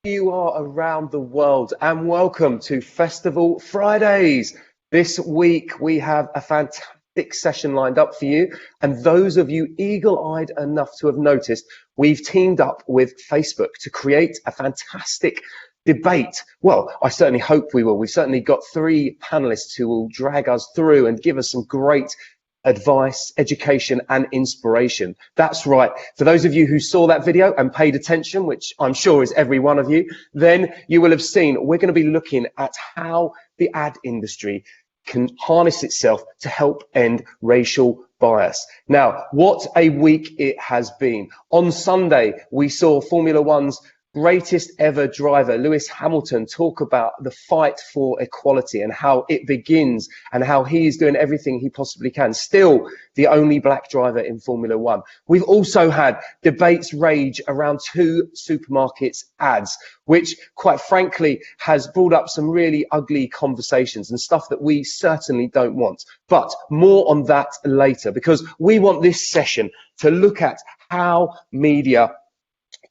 You are around the world, and welcome to Festival Fridays. This week we have a fantastic session lined up for you, and those of you eagle-eyed enough to have noticed, we've teamed up with Facebook to create a fantastic debate. Well, I certainly hope we will. We've certainly got 3 panelists who will drag us through and give us some great advice, education and inspiration. That's right. For those of you who saw that video and paid attention, which I'm sure is every one of you, then you will have seen we're going to be looking at how the ad industry can harness itself to help end racial bias. Now, what a week it has been. On Sunday, we saw Formula One's greatest ever driver, Lewis Hamilton, talk about the fight for equality and how it begins and how he is doing everything he possibly can. Still the only black driver in Formula One. We've also had debates rage around 2 supermarkets ads, which quite frankly has brought up some really ugly conversations and stuff that we certainly don't want. But more on that later, because we want this session to look at how media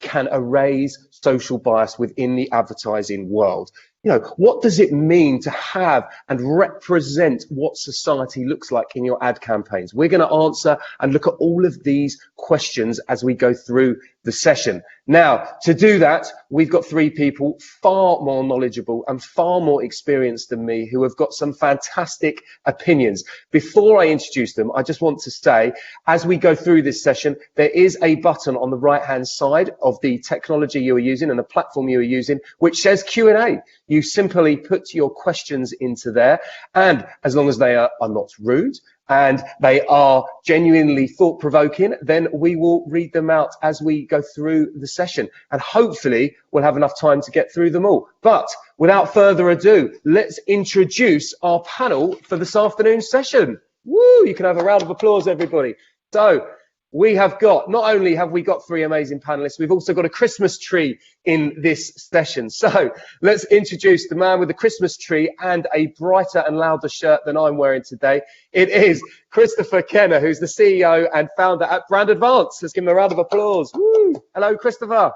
can erase social bias within the advertising world. You know, what does it mean to have and represent what society looks like in your ad campaigns? We're going to answer and look at all of these questions as we go through the session. Now, to do that, we've got 3 people far more knowledgeable and far more experienced than me who have got some fantastic opinions. Before I introduce them, I just want to say, as we go through this session, there is a button on the right-hand side of the technology you are using and the platform you are using, which says Q&A. You simply put your questions into there, and as long as they are not rude and they are genuinely thought-provoking, then we will read them out as we go through the session, and hopefully we'll have enough time to get through them all. But without further ado, let's introduce our panel for this afternoon's session. Woo! You can have a round of applause, everybody. So we have got, not only have we got 3 amazing panelists, we've also got a Christmas tree in this session. So let's introduce the man with the Christmas tree and a brighter and louder shirt than I'm wearing today. It is Christopher Kenner, who's the CEO and founder at Brand Advance. Let's give him a round of applause. Woo! Hello, Christopher.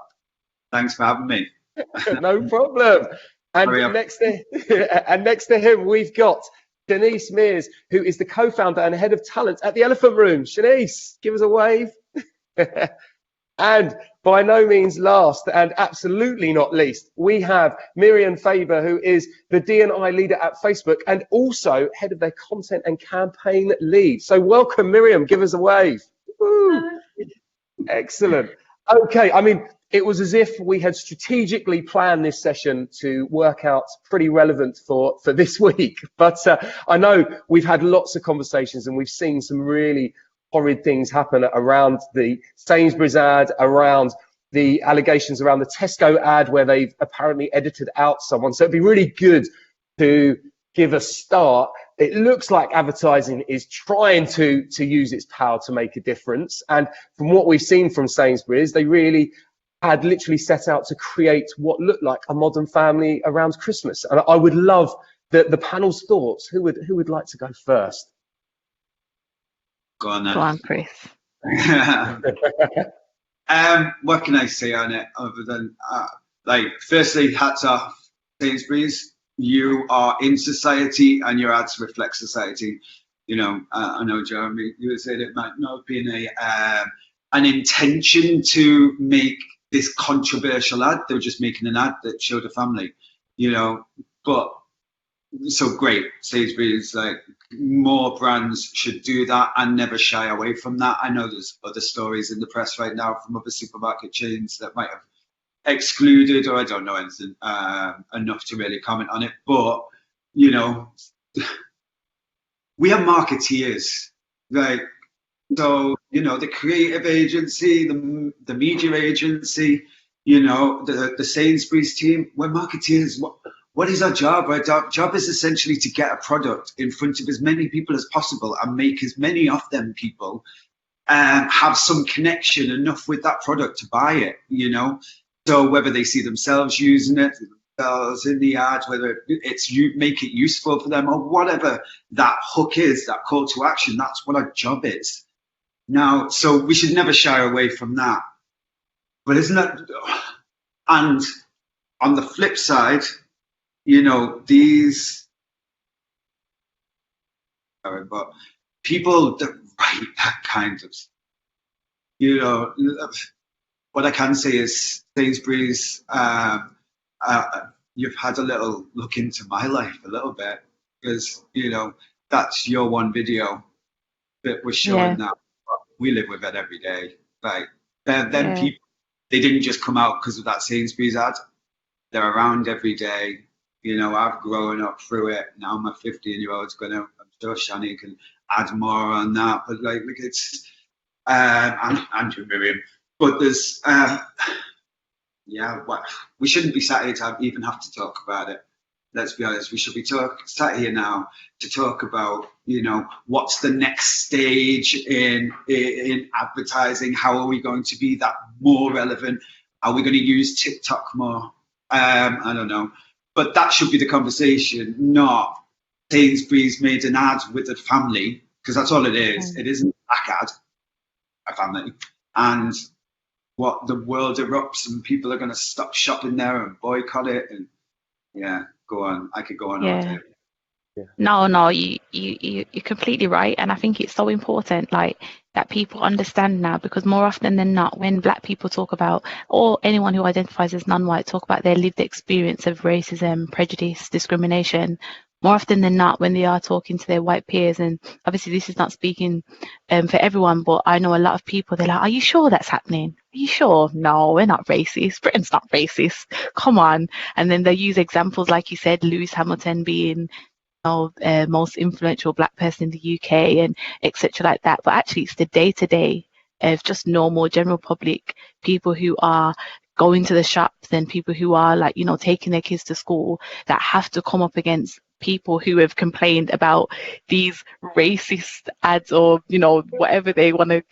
Thanks for having me. No problem. And next to him, we've got Shanice Mears, who is the co-founder and head of talent at the Elephant Room. Shanice, give us a wave. And by no means last, and absolutely not least, we have Miriam Faber, who is the D&I leader at Facebook and also head of their content and campaign lead. So welcome, Miriam. Give us a wave. Woo. Excellent. Okay, I mean, it was as if we had strategically planned this session to work out pretty relevant for this week. But I know we've had lots of conversations and we've seen some really horrid things happen around the Sainsbury's ad, around the allegations around the Tesco ad where they've apparently edited out someone. So it'd be really good to give a start. It looks like advertising is trying to use its power to make a difference. And from what we've seen from Sainsbury's, they really had literally set out to create what looked like a modern family around Christmas. And I would love the panel's thoughts. Who would like to go first? Go on then. Go on, Chris. What can I say on it other than, like, firstly, hats off Sainsbury's. you are in society and your ads reflect society. I know, Jeremy, you were saying it might not have been an intention to make this controversial ad. They were just making an ad that showed a family, but so great. Sainsbury's, like, more brands should do that and never shy away from that. I know there's other stories in the press right now from other supermarket chains that might have excluded, or I don't know anything enough to really comment on it. But we are marketeers, like, so the creative agency, the media agency, the Sainsbury's team, we're marketeers. What is our job? Our job is essentially to get a product in front of as many people as possible and make as many of them people have some connection enough with that product to buy it, So whether they see themselves using it, themselves in the ad, whether it's make it useful for them, or whatever that hook is, that call to action, that's what our job is. Now, so we should never shy away from that. But isn't that, and on the flip side, but people that write that kind of, what I can say is Sainsbury's, you've had a little look into my life a little bit, because, that's your one video that was showing that we live with it every day. Like, then people, they didn't just come out because of that Sainsbury's ad. They're around every day. I've grown up through it. Now my 15-year-old's I'm sure Shani can add more on that. But like it's, and Andrew Miriam. But there's, we shouldn't be sat here to even have to talk about it. Let's be honest. We should be sat here now to talk about, what's the next stage in advertising? How are we going to be that more relevant? Are we going to use TikTok more? I don't know. But that should be the conversation, not Sainsbury's made an ad with a family, because that's all it is. It isn't a black ad, a family. And what, the world erupts and people are going to stop shopping there and boycott it. And go on. I could go on all day. No, you're completely right. And I think it's so important, like, that people understand now, because more often than not, when Black people talk about, or anyone who identifies as non-white talk about their lived experience of racism, prejudice, discrimination, more often than not, when they are talking to their white peers, and obviously this is not speaking for everyone, but I know a lot of people, they're like, are you sure that's happening? Are you sure? No, we're not racist. Britain's not racist. Come on. And then they use examples, like you said, Lewis Hamilton being most influential Black person in the UK, and etc. like that. But actually, it's the day-to-day of just normal general public people who are going to the shops and people who are, like, taking their kids to school, that have to come up against people who have complained about these racist ads, or whatever they want to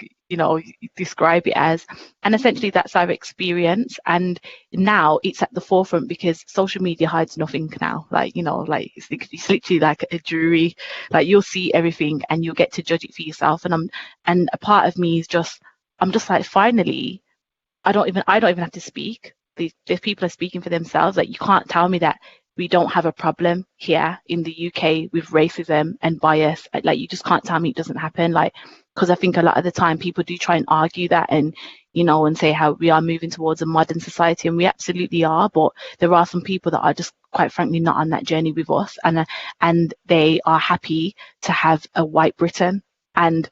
describe it as. And essentially that's our experience, and now it's at the forefront because social media hides nothing now. Like, it's literally like a jury. Like, you'll see everything and you'll get to judge it for yourself. And a part of me is I'm just like, finally, I don't even have to speak. These people are speaking for themselves. Like, you can't tell me that we don't have a problem here in the UK with racism and bias. Like, you just can't tell me it doesn't happen. Like, because I think a lot of the time people do try and argue that, and and say how we are moving towards a modern society, and we absolutely are. But there are some people that are just, quite frankly, not on that journey with us, and they are happy to have a white Britain. And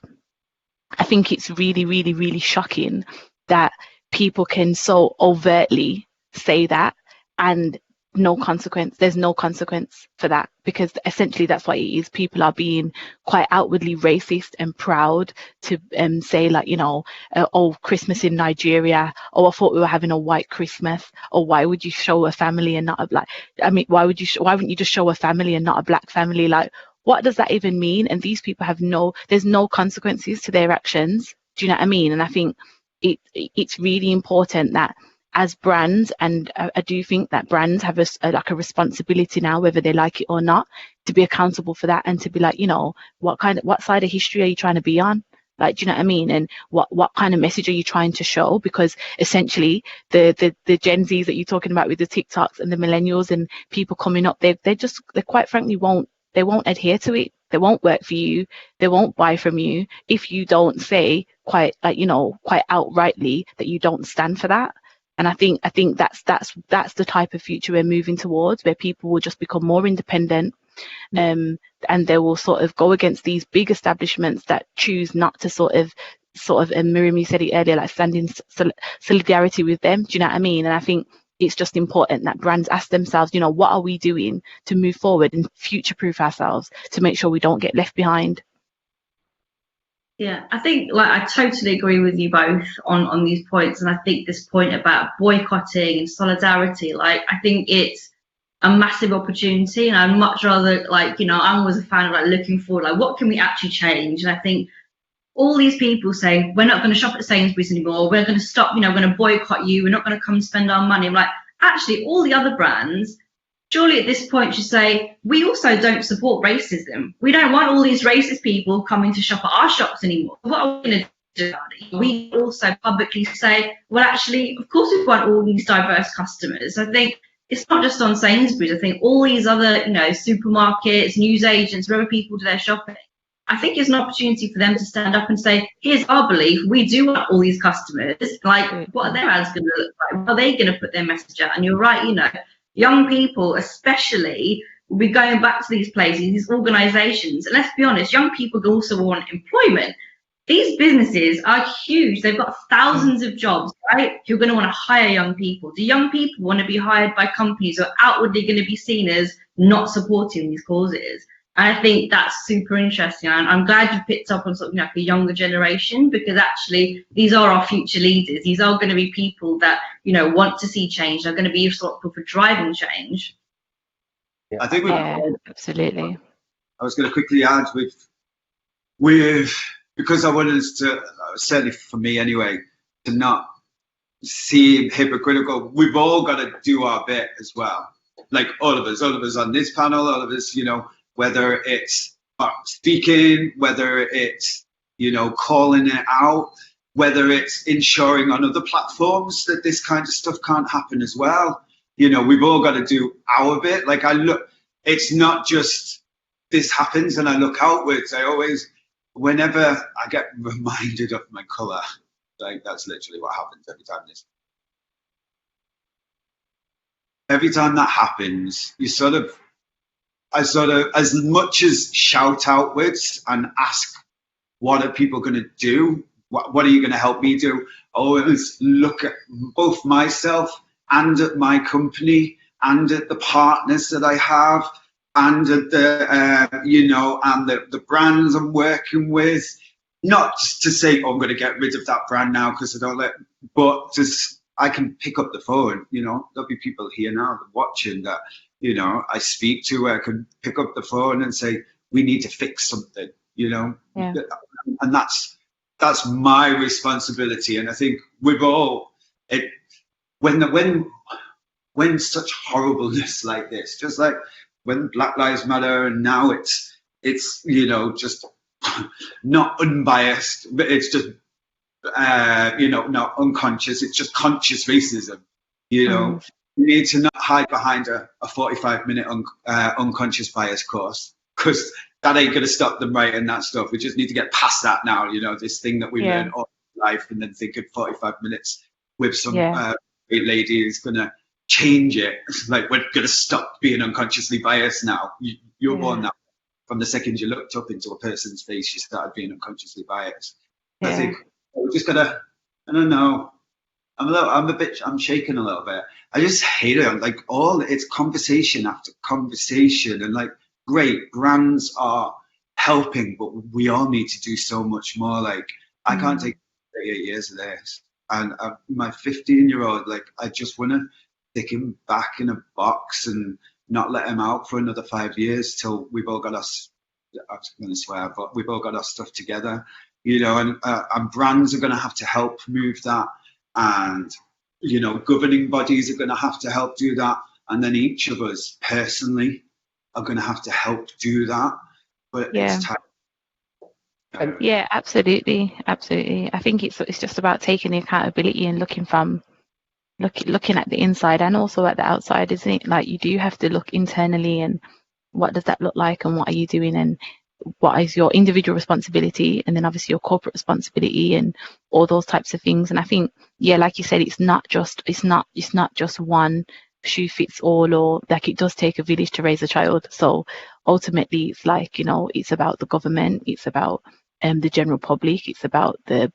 I think it's really, really, really shocking that people can so overtly say that, and there's no consequence for that, because essentially that's what it is. People are being quite outwardly racist and proud to say, like, oh, Christmas in Nigeria, oh, I thought we were having a white Christmas, or why would you show a family and not a black, why wouldn't you just show a family and not a Black family? Like, what does that even mean? And these people there's no consequences to their actions. Do you know what I mean? And I think it's really important that, as brands, and I do think that brands have a responsibility now, whether they like it or not, to be accountable for that, and to be like, what side of history are you trying to be on? Like, do you know what I mean? And what kind of message are you trying to show? Because essentially the Gen Zs that you're talking about with the TikToks and the millennials and people coming up, they quite frankly won't adhere to it. They won't work for you. They won't buy from you if you don't say quite outrightly that you don't stand for that. And I think that's the type of future we're moving towards, where people will just become more independent, and they will sort of go against these big establishments that choose not to sort of and Miriam, you said it earlier, like stand in solidarity with them. Do you know what I mean? And I think it's just important that brands ask themselves, what are we doing to move forward and future-proof ourselves to make sure we don't get left behind? Yeah, I think I totally agree with you both on these points. And I think this point about boycotting and solidarity, I think it's a massive opportunity. And I'd much rather, I'm always a fan of looking forward, what can we actually change? And I think all these people say, we're not going to shop at Sainsbury's anymore. We're going to stop, we're going to boycott you. We're not going to come spend our money. I'm like, actually, all the other brands, surely at this point should say, we also don't support racism. We don't want all these racist people coming to shop at our shops anymore. What are we going to do about it? We also publicly say, well, actually, of course we want all these diverse customers. I think it's not just on Sainsbury's. I think all these other, supermarkets, news agents, wherever people do their shopping, I think it's an opportunity for them to stand up and say, here's our belief. We do want all these customers. What are their ads going to look like? How are they going to put their message out? And you're right, young people especially will be going back to these places, these organizations. And let's be honest, young people also want employment. These businesses are huge. They've got thousands of jobs, right? You're going to want to hire young people. Do young people want to be hired by companies who are outwardly going to be seen as not supporting these causes? And I think that's super interesting. And I'm glad you picked up on something like a younger generation, because actually these are our future leaders. These are going to be people that, want to see change. They're going to be responsible for driving change. I think absolutely. I was going to quickly add with because I wanted us to, certainly for me anyway, to not seem hypocritical. We've all got to do our bit as well. Like all of us on this panel, all of us, whether it's speaking, whether it's, calling it out, whether it's ensuring on other platforms that this kind of stuff can't happen as well. We've all got to do our bit. It's not just this happens and I look outwards. I always, whenever I get reminded of my colour, that's literally what happens every time that happens, I as much as shout outwards and ask, what are people going to do? What are you going to help me do? Always look at both myself and at my company and at the partners that I have and at the, and the brands I'm working with. Not just to say, I'm going to get rid of that brand now because I don't but just I can pick up the phone. There'll be people here now watching that, I speak to, where I can pick up the phone and say, we need to fix something, Yeah. And that's my responsibility. And I think we've all, when such horribleness like this, just like when Black Lives Matter, and now it's just not unbiased, but it's just, not unconscious, it's just conscious racism, You need to not hide behind a 45-minute unconscious bias course, because that ain't going to stop them writing that stuff. We just need to get past that now, this thing that we learn all life, and then think of 45 minutes with some great lady is going to change it. We're going to stop being unconsciously biased now. You're born that from the second you looked up into a person's face, you started being unconsciously biased. I think we just got to, I don't know, I'm shaking a little bit. I just hate it. It's conversation after conversation, and great brands are helping, but we all need to do so much more. I can't take 38 years of this, and my 15-year-old, I just want to stick him back in a box and not let him out for another 5 years till we've all got us. I was going to swear, but we've all got our stuff together, and brands are going to have to help move that. And, governing bodies are going to have to help do that. And then each of us personally are going to have to help do that. But it's time. Yeah, absolutely, absolutely. I think it's just about taking the accountability and looking at the inside and also at the outside, isn't it? Like you do have to look internally and what does that look like and what are you doing and what is your individual responsibility and then obviously your corporate responsibility and all those types of things. And I think, yeah, like you said, it's not just one shoe fits all, or like it does take a village to raise a child. So ultimately it's like, it's about the government, it's about the general public, it's about the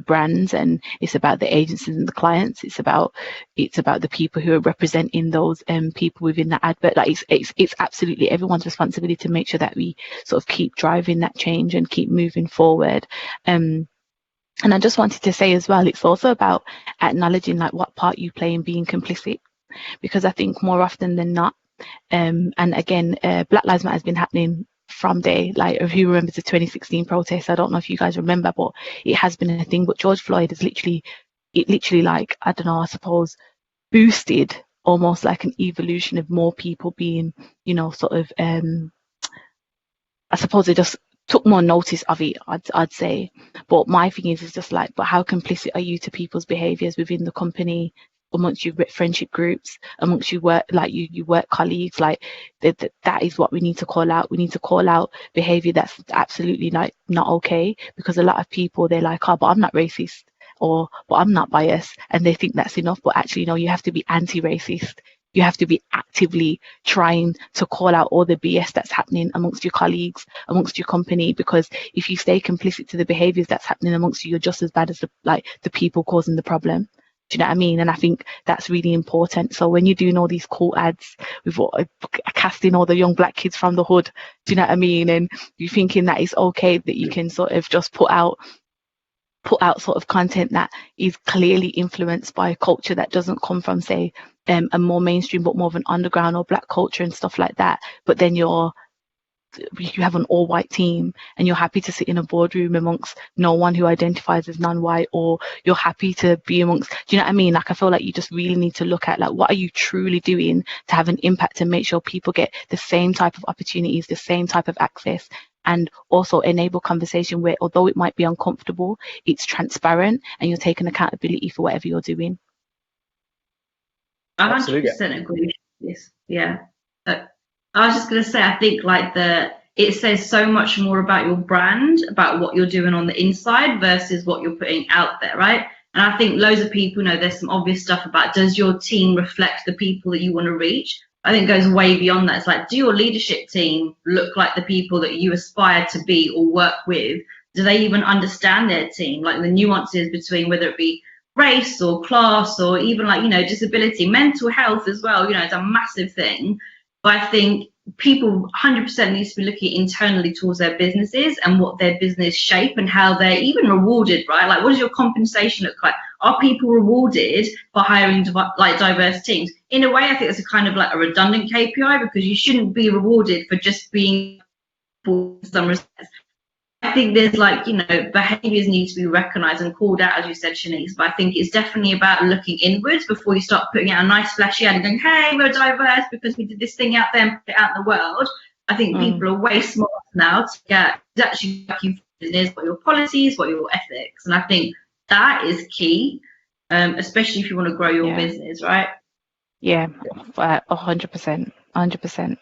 brands, and it's about the agencies and the clients. It's about the people who are representing those people within the advert. Like it's absolutely everyone's responsibility to make sure that we sort of keep driving that change and keep moving forward. And I just wanted to say as well, it's also about acknowledging like what part you play in being complicit, because I think more often than not, and again, Black Lives Matter has been happening from day, like who remembers the 2016 protests? I don't know if you guys remember, but it has been a thing. But George Floyd has literally like, I don't know, I suppose boosted almost like an evolution of more people being, sort of I suppose it just took more notice of it, I'd say. But my thing is just like, but how complicit are you to people's behaviors within the company, amongst your friendship groups, amongst your work, like you work colleagues? Like that is what we need to call out. We need to call out behavior that's absolutely not okay, because a lot of people, they're like, oh, but I'm not racist, or but I'm not biased, and they think that's enough. But actually, no, you have to be anti-racist. You have to be actively trying to call out all the BS that's happening amongst your colleagues, amongst your company, because if you stay complicit to the behaviors that's happening amongst you, you're just as bad as the people causing the problem. Do you know what I mean? And I think that's really important. So when you're doing all these cool ads with casting all the young black kids from the hood, do you know what I mean? And you're thinking that it's okay that you can sort of just put out sort of content that is clearly influenced by a culture that doesn't come from, say, a more mainstream but more of an underground or black culture and stuff like that. But then you have an all-white team and you're happy to sit in a boardroom amongst no one who identifies as non-white, or you're happy to be amongst, do you know what I mean? Like, I feel like you just really need to look at, like, what are you truly doing to have an impact and make sure people get the same type of opportunities, the same type of access, and also enable conversation where, although it might be uncomfortable, it's transparent and you're taking accountability for whatever you're doing. I 100% agree with this. Yeah. I was just going to say, I think like it says so much more about your brand, about what you're doing on the inside versus what you're putting out there, right? And I think loads of people know there's some obvious stuff about, does your team reflect the people that you want to reach? I think it goes way beyond that. It's like, do your leadership team look like the people that you aspire to be or work with? Do they even understand their team? Like the nuances between whether it be race or class or even like, disability, mental health as well, it's a massive thing. But I think people 100% needs to be looking internally towards their businesses and what their business shape and how they're even rewarded, right? Like, what does your compensation look like? Are people rewarded for hiring diverse teams? In a way, I think it's a kind of like a redundant KPI, because you shouldn't be rewarded for just being for some respects. I think there's behaviours need to be recognised and called out, as you said, Shanice. But I think it's definitely about looking inwards before you start putting out a nice flashy ad and going, hey, we're diverse because we did this thing out there and put it out in the world. I think people are way smarter now to get actually working for business, what your policies, what your ethics. And I think that is key, especially if you want to grow your business, right? Yeah, 100%. 100%.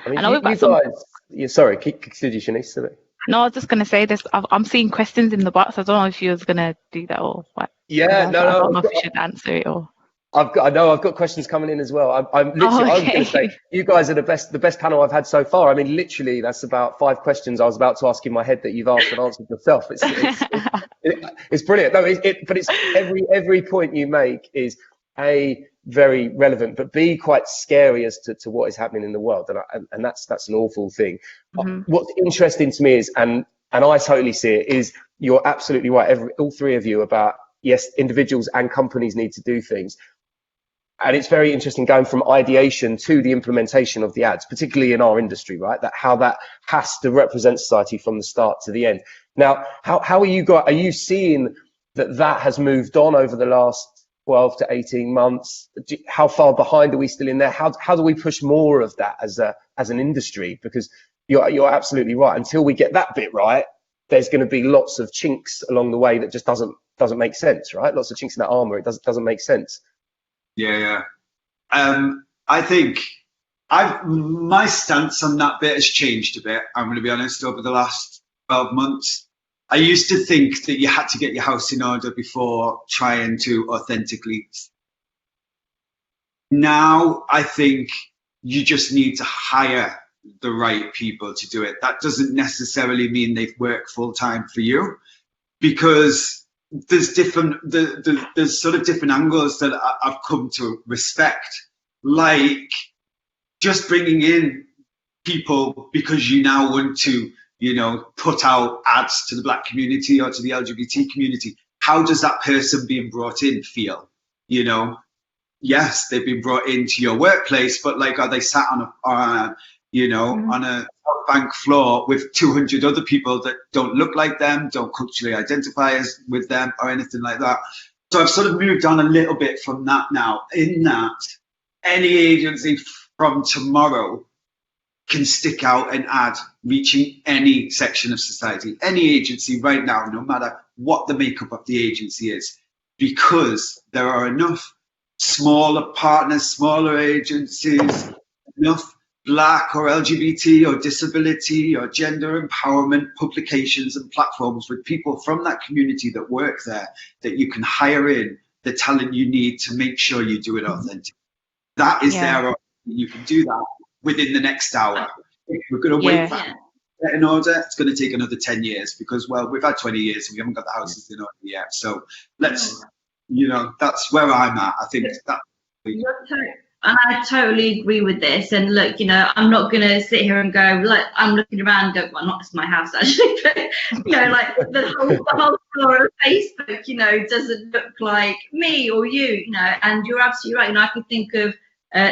I mean, you guys, sorry, continue, Shanice. No, I was just going to say this. I'm seeing questions in the box. I don't know if you was going to do that or what. Yeah, no. I don't know if you should answer it or. I've got questions coming in as well. I'm literally, I was going to say, you guys are the best panel I've had so far. I mean, literally, that's about 5 questions I was about to ask in my head that you've asked and answered yourself. It's brilliant. No, but it's every point you make is very relevant, but B, quite scary as to what is happening in the world, and that's an awful thing. Mm-hmm. What's interesting to me is, and I totally see it, is you're absolutely right. All three of you about, yes, individuals and companies need to do things, and it's very interesting going from ideation to the implementation of the ads, particularly in our industry, right? That how that has to represent society from the start to the end. Now, how are you seeing that has moved on over the last 12 to 18 months? How far behind are we still in there? How do we push more of that as an industry? Because you're absolutely right. Until we get that bit right, there's going to be lots of chinks along the way that just doesn't make sense, right? Lots of chinks in that armor. It doesn't make sense. Yeah. I think my stance on that bit has changed a bit. I'm going to be honest, over the last 12 months. I used to think that you had to get your house in order before trying to authentically. Now, I think you just need to hire the right people to do it. That doesn't necessarily mean they work full time for you, because there's there's sort of different angles that I've come to respect, like just bringing in people because you now want to, put out ads to the Black community or to the LGBT community. How does that person being brought in feel? Yes, they've been brought into your workplace, but like, are they sat on on a bank floor with 200 other people that don't look like them, don't culturally identify as with them or anything like that? So I've sort of moved on a little bit from that now, in that any agency from tomorrow can stick out an ad reaching any section of society, any agency right now, no matter what the makeup of the agency is, because there are enough smaller partners, smaller agencies, enough Black or LGBT or disability or gender empowerment publications and platforms with people from that community that work there, that you can hire in the talent you need to make sure you do it authentic. That is there. You can do that within the next hour. If we're going to wait for that in order, it's going to take another 10 years because, well, we've had 20 years and we haven't got the houses in order yet. So let's, that's where I'm at. I think that. And I totally agree with this. And look, I'm not going to sit here and go, like, I'm looking around and go, well, not just my house, actually, but, like the whole floor of Facebook, doesn't look like me or you, and you're absolutely right. I can think of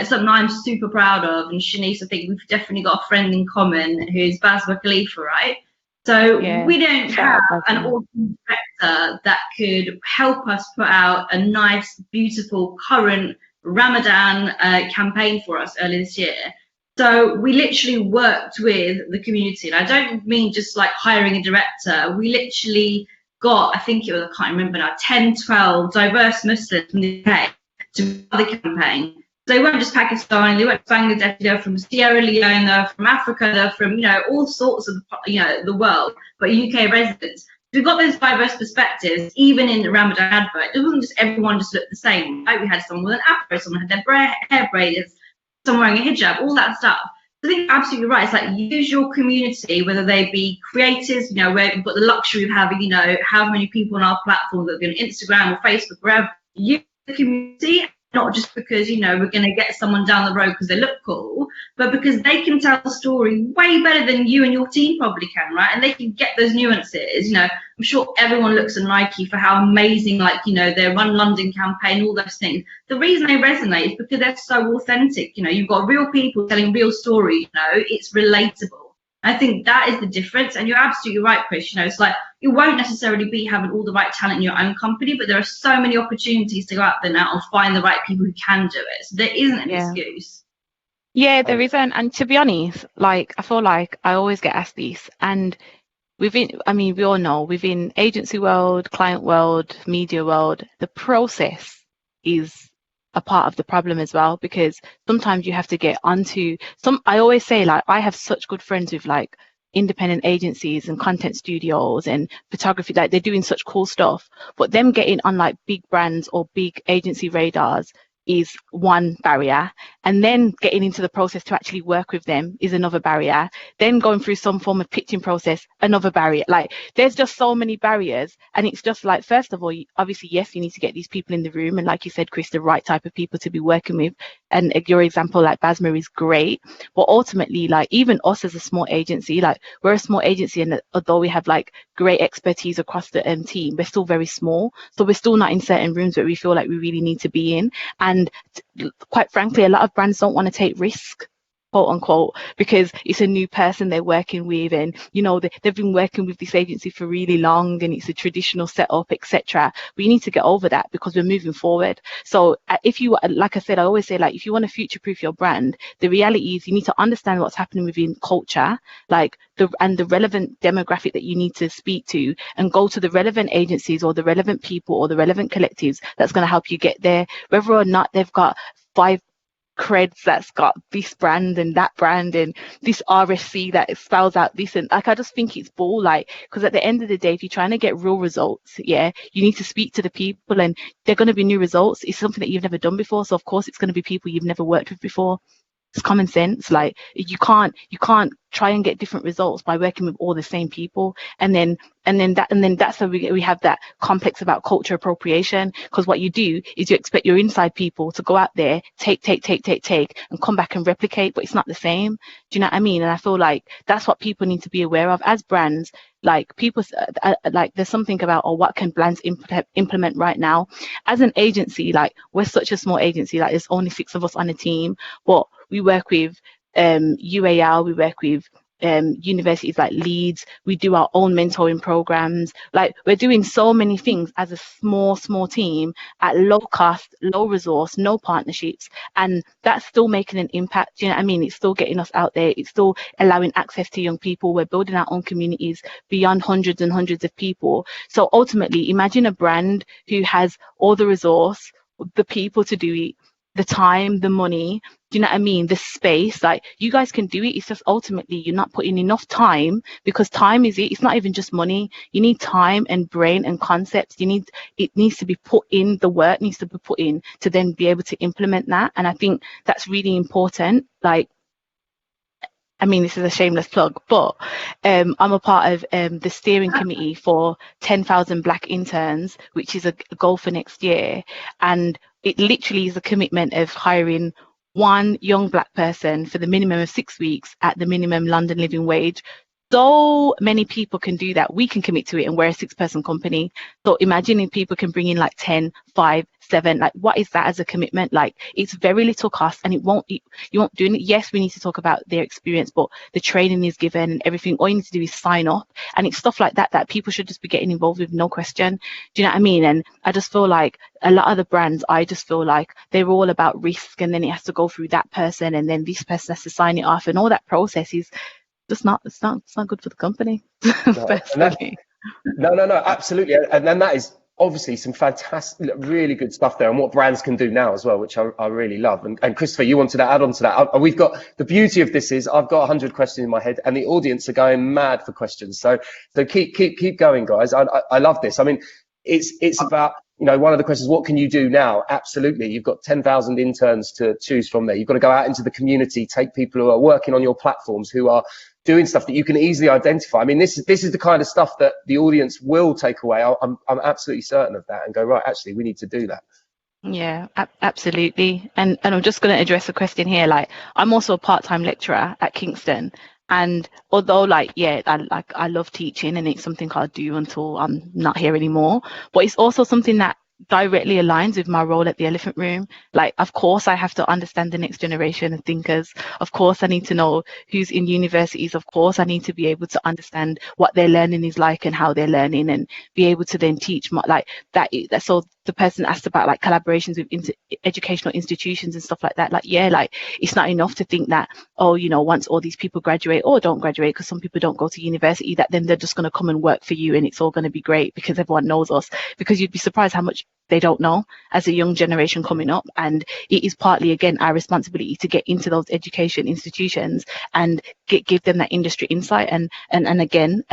something I'm super proud of. And Shanice, I think we've definitely got a friend in common who's Basma Khalifa, right? So we don't have an awesome director that could help us put out a nice, beautiful, current Ramadan campaign for us earlier this year. So we literally worked with the community, and I don't mean just like hiring a director. We literally got, I think it was, I can't remember now, 10, 12 diverse Muslims from the UK to the campaign. So they weren't just Pakistani, they weren't Bangladesh, they're from Sierra Leone, they're from Africa, they're from, all sorts of, the world, but UK residents. We've got those diverse perspectives, even in the Ramadan advert. It wasn't just everyone just looked the same. Right? We had someone with an afro, someone had their hair braided, someone wearing a hijab, all that stuff. So I think you're absolutely right. It's like, use your community, whether they be creators, where we've got the luxury of having, how many people on our platform that are on Instagram or Facebook, wherever. Use the community, not just because, we're going to get someone down the road because they look cool, but because they can tell the story way better than you and your team probably can, right? And they can get those nuances. I'm sure everyone looks at Nike for how amazing, their Run London campaign, all those things. The reason they resonate is because they're so authentic. You've got real people telling real stories, it's relatable. I think that is the difference. And you're absolutely right, Chris. It's like, you won't necessarily be having all the right talent in your own company, but there are so many opportunities to go out there now and find the right people who can do it. So there isn't an excuse. Yeah, there isn't. And to be honest, I feel like I always get asked this. And we all know within agency world, client world, media world, the process is a part of the problem as well, because sometimes you have to get onto I always say, I have such good friends with independent agencies and content studios and photography, they're doing such cool stuff, but them getting on big brands or big agency radars is one barrier, and then getting into the process to actually work with them is another barrier, then going through some form of pitching process, another barrier. There's just so many barriers, and it's just first of all, obviously, yes, you need to get these people in the room, and like you said, Chris, the right type of people to be working with, and your example Basma is great, but ultimately even us as a small agency, we're a small agency, and although we have great expertise across the team, we're still very small, so we're still not in certain rooms where we feel like we really need to be in. And quite frankly, a lot of brands don't want to take risk. quote unquote, because it's a new person they're working with, and they've been working with this agency for really long, and it's a traditional setup, etc. We need to get over that because we're moving forward. So if you, like I said, I always say, like, if you want to future-proof your brand, the reality is you need to understand what's happening within culture, like the relevant demographic that you need to speak to, and go to the relevant agencies or the relevant people or the relevant collectives that's going to help you get there, whether or not they've got 5 creds that's got this brand and that brand and this RSC that spells out this, and like I just think it's bull, like, because at the end of the day, if you're trying to get real results, you need to speak to the people, and they're going to be new results. It's something that you've never done before, so of course it's going to be people you've never worked with before. It's common sense. Like, you can't try and get different results by working with all the same people, and then that's how we have that complex about culture appropriation, because what you do is you expect your inside people to go out there, take and come back and replicate, but it's not the same. Do you know what I mean? And I feel like that's what people need to be aware of as brands. Like, people like, there's something about, what can brands implement right now? As an agency, like, we're such a small agency, like there's only 6 of us on a team, but we work with UAL, we work with universities like Leeds, we do our own mentoring programs. Like, we're doing so many things as a small team at low cost, low resource, no partnerships, and that's still making an impact. You know what I mean? It's still getting us out there, it's still allowing access to young people. We're building our own communities beyond hundreds and hundreds of people. So ultimately, imagine a brand who has all the resource, the people to do it, the time, the money, do you know what I mean, the space. Like, you guys can do it. It's just ultimately you're not putting enough time, because time is it's not even just money. You need time and brain and concepts. It needs to be put in, the work needs to be put in to then be able to implement that. And I think that's really important. Like, I mean, this is a shameless plug, but I'm a part of the steering committee for 10,000 Black interns, which is a goal for next year. And it literally is a commitment of hiring 1 young Black person for the minimum of 6 weeks at the minimum London living wage. So many people can do that. We can commit to it, and we're a 6-person company. So imagining people can bring in like 10, 5, 7, like, what is that as a commitment? Like, it's very little cost, and you won't do it. Yes, we need to talk about their experience, but the training is given and everything. All you need to do is sign up, and it's stuff like that that people should just be getting involved with, no question. Do you know what I mean? And I just feel like a lot of the brands, I just feel like they're all about risk, and then it has to go through that person, and then this person has to sign it off, and all that process is just it's not good for the company. No, absolutely. And then that is obviously some fantastic, really good stuff there, and what brands can do now as well, which I really love. And Christopher, you wanted to add on to that. We've got, the beauty of this is I've got 100 questions in my head, and the audience are going mad for questions. So keep going, guys. I love this. I mean, it's about, one of the questions, what can you do now? Absolutely. You've got 10,000 interns to choose from there. You've got to go out into the community, take people who are working on your platforms, who are doing stuff that you can easily identify. I mean, this is the kind of stuff that the audience will take away. I'm absolutely certain of that, and go, right, actually, we need to do that. Yeah, absolutely. And I'm just going to address a question here. Like, I'm also a part-time lecturer at Kingston. And although, I love teaching, and it's something I'll do until I'm not here anymore, but it's also something that directly aligns with my role at the Elephant Room. Like, of course, I have to understand the next generation of thinkers. Of course, I need to know who's in universities. Of course, I need to be able to understand what their learning is like and how they're learning, and be able to then teach like that. So the person asked about like collaborations with educational institutions and stuff like that. Like, it's not enough to think that, once all these people graduate or don't graduate, because some people don't go to university, that then they're just going to come and work for you and it's all going to be great because everyone knows us. Because you'd be surprised how much they don't know as a young generation coming up. And it is partly, again, our responsibility to get into those education institutions and give them that industry insight. And again,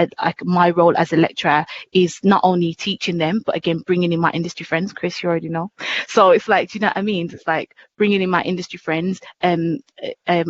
my role as a lecturer is not only teaching them, but again, bringing in my industry friends. Chris, you already know. So it's like, do you know what I mean? It's like bringing in my industry friends. I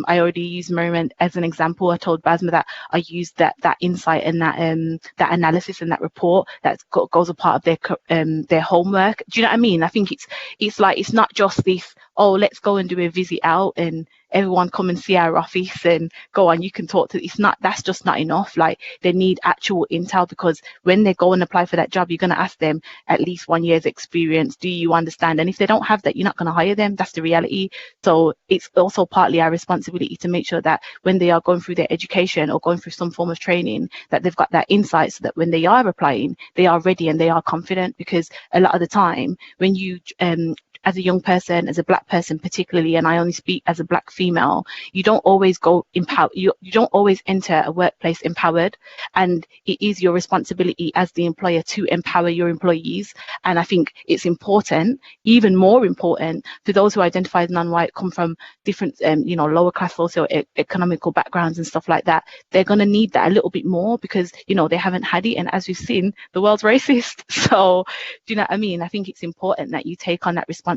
already used Merriman as an example. I told Basma that I used that insight and that analysis and that report that goes a part of their homework. Do you know what I mean? I think it's like, it's not just this, oh, let's go and do a visit out and everyone come and see our office and go on, you can talk to. That's just not enough. Like, they need actual intel, because when they go and apply for that job, you're going to ask them at least 1 year's experience. Do you understand? And if they don't have that, you're not going to hire them. That's the reality. So it's also partly our responsibility to make sure that when they are going through their education or going through some form of training, that they've got that insight, so that when they are applying, they are ready and they are confident. Because a lot of the time, when you as a young person, as a Black person particularly, and I only speak as a Black female, you don't always go empowered. You don't always enter a workplace empowered, and it is your responsibility as the employer to empower your employees. And I think it's important, even more important, for those who identify as non-white, come from different, lower class socio-economical backgrounds and stuff like that. They're going to need that a little bit more, because they haven't had it, and as we've seen, the world's racist. So, do you know what I mean? I think it's important that you take on that responsibility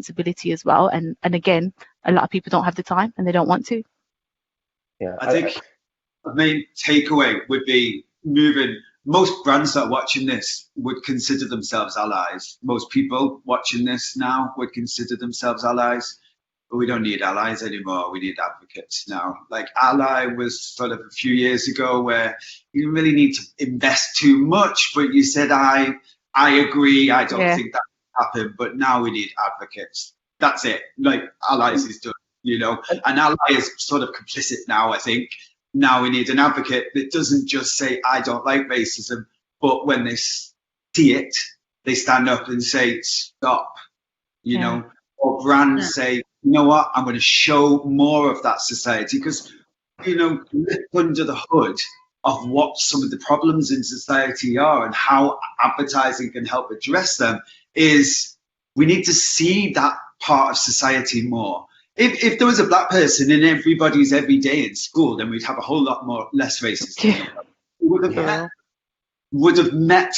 as well. And again, a lot of people don't have the time and they don't want to. Yeah, I think the main takeaway would be moving. Most brands that are watching this would consider themselves allies. Most people watching this now would consider themselves allies. But we don't need allies anymore. We need advocates now. Like, ally was sort of a few years ago where you didn't really need to invest too much, but you said, I agree. I don't think that happen, but now we need advocates. That's it. Like, allies is done, and ally is sort of complicit now. I think now we need an advocate that doesn't just say, I don't like racism, but when they see it, they stand up and say, stop, or brands say, you know what, I'm going to show more of that society, because, look under the hood of what some of the problems in society are and how advertising can help address them is we need to see that part of society more. If there was a Black person in everybody's every day in school, then we'd have a whole lot less racism. Yeah. Would have met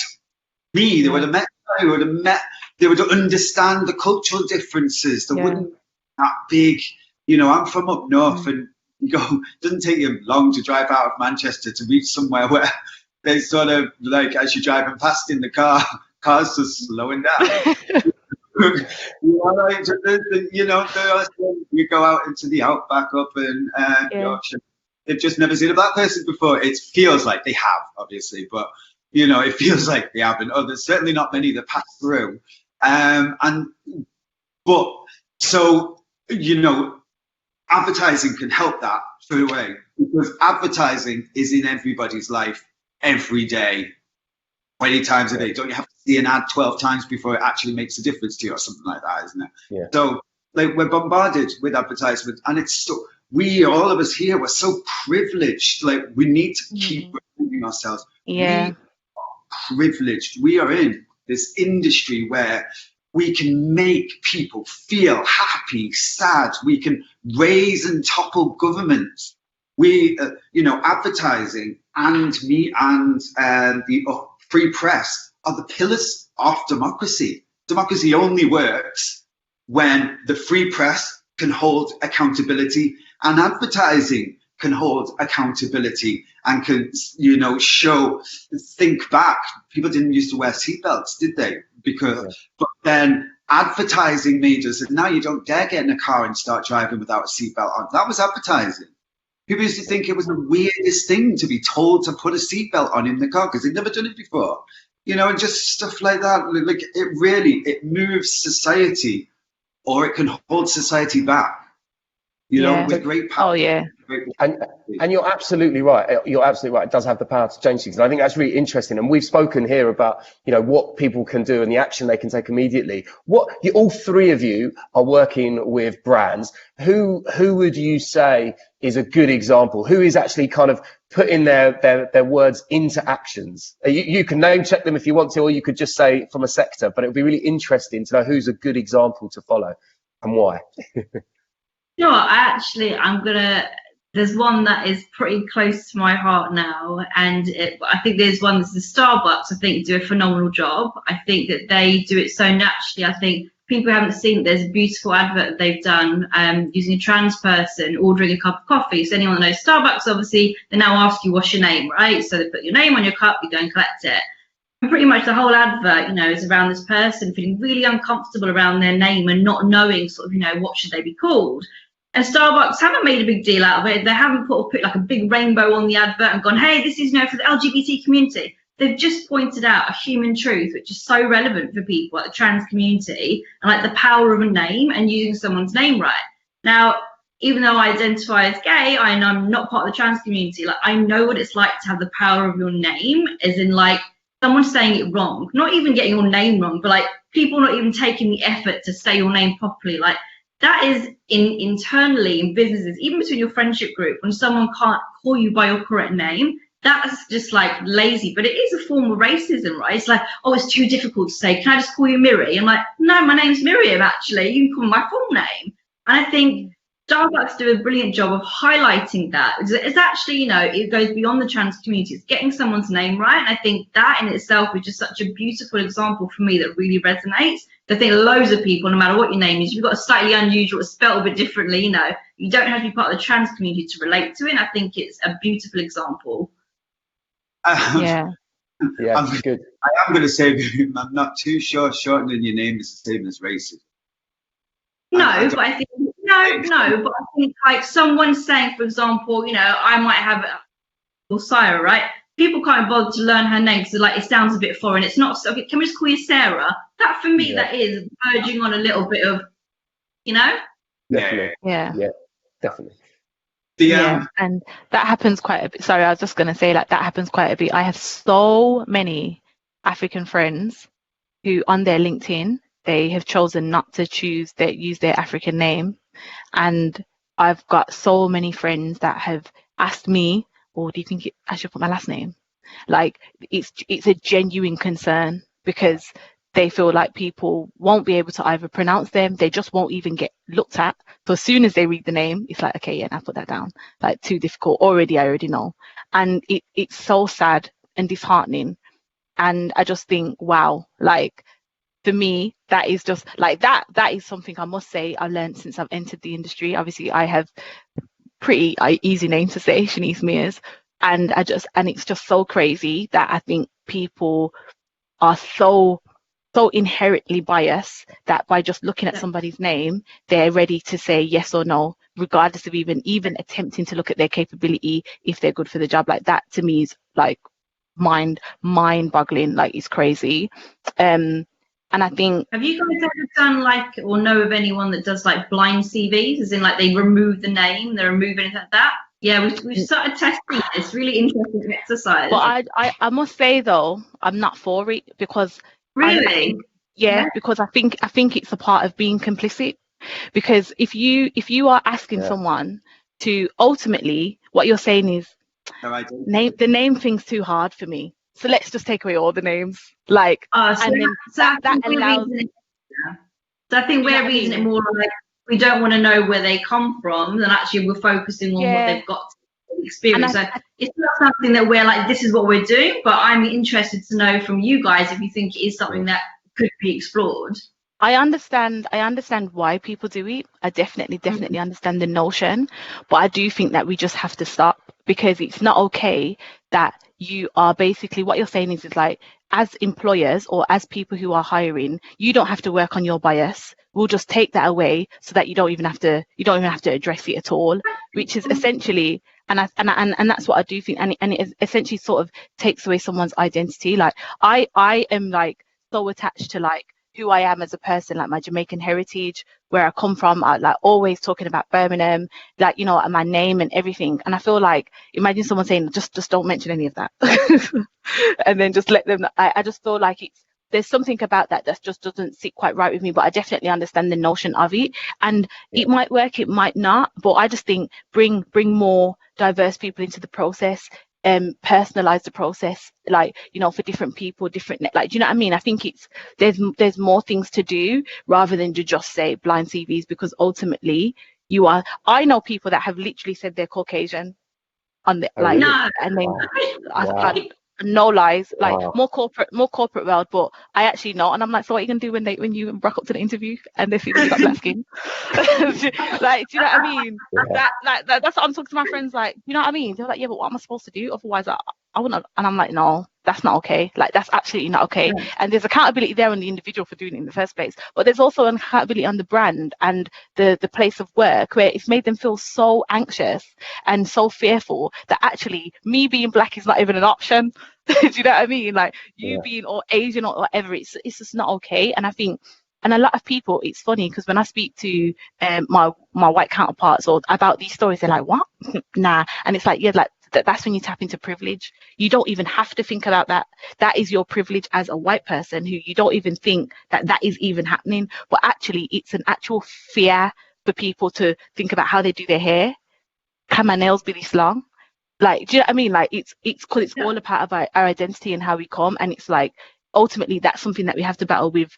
me. They would have met. They would understand the cultural differences. There wouldn't be that big. I'm from up north, and it doesn't take you long to drive out of Manchester to reach somewhere where they sort of, like, as you're driving past in the car, cars are slowing down. You go out into the outback up in Yorkshire. They've just never seen a Black person before. It feels like they have, obviously, but it feels like they haven't. Oh, there's certainly not many that pass through. Advertising can help that through a way, because advertising is in everybody's life every day, 20 times a day. Don't you have to see an ad 12 times before it actually makes a difference to you, or something like that, isn't it? Yeah. So, like, we're bombarded with advertisement, and it's so, all of us here, we're so privileged. Like, we need to keep reminding ourselves. Yeah. We are privileged. We are in this industry where we can make people feel happy, sad. We can raise and topple governments. We, advertising and the free press are the pillars of democracy. Democracy only works when the free press can hold accountability and advertising can hold accountability and can, think back. People didn't used to wear seatbelts, did they? But then advertising made us, and now you don't dare get in a car and start driving without a seatbelt on. That was advertising. People used to think it was the weirdest thing to be told to put a seatbelt on in the car because they'd never done it before. And just stuff like that. Like, it moves society, or it can hold society back. With great power. Oh, yeah. And you're absolutely right. You're absolutely right. It does have the power to change things. And I think that's really interesting. And we've spoken here about, what people can do and the action they can take immediately. All three of you are working with brands. Who would you say is a good example? Who is actually kind of putting their words into actions? You can name check them if you want to, or you could just say from a sector, but it would be really interesting to know who's a good example to follow and why. There's one that is pretty close to my heart now, and I think there's one that's the Starbucks. I think do a phenomenal job. I think that they do it so naturally. I think people haven't seen, there's a beautiful advert that they've done using a trans person ordering a cup of coffee. So anyone that knows Starbucks, obviously, they now ask you what's your name, right? So they put your name on your cup, you go and collect it. pretty much the whole advert, is around this person feeling really uncomfortable around their name and not knowing sort of, what should they be called. And Starbucks haven't made a big deal out of it. They haven't put like a big rainbow on the advert and gone, hey, this is, for the LGBT community. They've just pointed out a human truth, which is so relevant for people like the trans community, and like the power of a name and using someone's name right. Now, even though I identify as gay, I'm not part of the trans community. Like, I know what it's like to have the power of your name, as in like someone saying it wrong, not even getting your name wrong, but like people not even taking the effort to say your name properly. Like that is internally in businesses, even between your friendship group, when someone can't call you by your correct name, that's just like lazy. But it is a form of racism, right? It's like, oh, it's too difficult to say. Can I just call you Miri? I'm like, no, my name's Miriam, actually. You can call me my full name. And I think Starbucks do a brilliant job of highlighting that. It's actually, it goes beyond the trans community. It's getting someone's name right. And I think that in itself is just such a beautiful example for me that really resonates. I think loads of people, no matter what your name is, you've got a slightly unusual, spelled a bit differently, you don't have to be part of the trans community to relate to it. And I think it's a beautiful example. Yeah, good. I am going to say, I'm not too sure shortening your name is the same as racism. But I think like someone saying, for example, I might have Sarah, right? People can't bother to learn her name because like it sounds a bit foreign. It's not. Okay, can we just call you Sarah? That for me, that is verging on a little bit of, Definitely. Yeah, definitely. And that happens quite a bit. Sorry, I was just going to say like that happens quite a bit. I have so many African friends who on their LinkedIn, they have chosen not to use their African name. And I've got so many friends that have asked me, do you think I should put my last name? Like it's a genuine concern because they feel like people won't be able to either pronounce them, they just won't even get looked at. So as soon as they read the name, it's like, okay, yeah, I put that down. Like too difficult. I already know. And it's so sad and disheartening. And I just think, wow, like for me, that is just like that is something I must say I learned since I've entered the industry. Obviously, I have pretty easy name to say, Shanice Mears. And it's just so crazy that I think people are so inherently biased that by just looking at somebody's name, they're ready to say yes or no, regardless of even attempting to look at their capability, if they're good for the job. Like that to me is like mind-boggling, like it's crazy. And I think, have you guys ever done like, or know of anyone that does like blind CVs, as in like they remove the name, they remove anything like that? Yeah, we've started testing it. It's really interesting exercise. But I must say though, I'm not for it because really, because I think it's a part of being complicit. Because if you are asking someone to ultimately, what you're saying is the name thing's too hard for me. So let's just take away all the names. Like, and then that allows. So I think we're reading it more like we don't want to know where they come from, then actually we're focusing on what they've got to experience. So it's not something that we're like, this is what we're doing, but I'm interested to know from you guys if you think it is something that could be explored. I understand why people do it. I definitely understand the notion, but I do think that we just have to stop, because it's not okay that you are basically, what you're saying is like, as employers or as people who are hiring, you don't have to work on your bias. We'll just take that away so that you don't even have to address it at all, which is essentially, and that's what I do think, and it essentially sort of takes away someone's identity. Like I am like so attached to like who I am as a person, like my Jamaican heritage, where I come from. I like always talking about Birmingham, like, and my name and everything. And I feel like, imagine someone saying, just don't mention any of that. And then just let them, I just feel like there's something about that just doesn't sit quite right with me, but I definitely understand the notion of it. And it might work, it might not, but I just think bring more diverse people into the process. Personalize the process, like, for different people, different, like, do you know what I mean? I think there's more things to do rather than to just say blind CVs, because ultimately I know people that have literally said they're Caucasian on the like, no. And then no lies, like more corporate world, but I actually know, and I'm like, so what are you gonna do when you rock up to the interview and they see that you got black skin? Like, do you know what I mean? That's what I'm talking to my friends, like, you know what I mean? They're like, yeah, but what am I supposed to do? Otherwise I wouldn't have. And I'm like, no, that's not okay. Like, that's absolutely not okay. Yeah. And there's accountability there on the individual for doing it in the first place, but there's also an accountability on the brand and the place of work, where it's made them feel so anxious and so fearful that actually me being black is not even an option. Do you know what I mean? Like, you being or Asian or whatever, it's just not okay. And I think, and a lot of people, it's funny because when I speak to my white counterparts or about these stories, they're like, what? Nah. And it's like, yeah, like that's when you tap into privilege. You don't even have to think about that. That is your privilege as a white person, who you don't even think that is even happening. But actually, it's an actual fear for people to think about how they do their hair. Can my nails be this long? Like, do you know what I mean? Like, it's because it's all a part of our identity and how we come. And it's like, ultimately, that's something that we have to battle with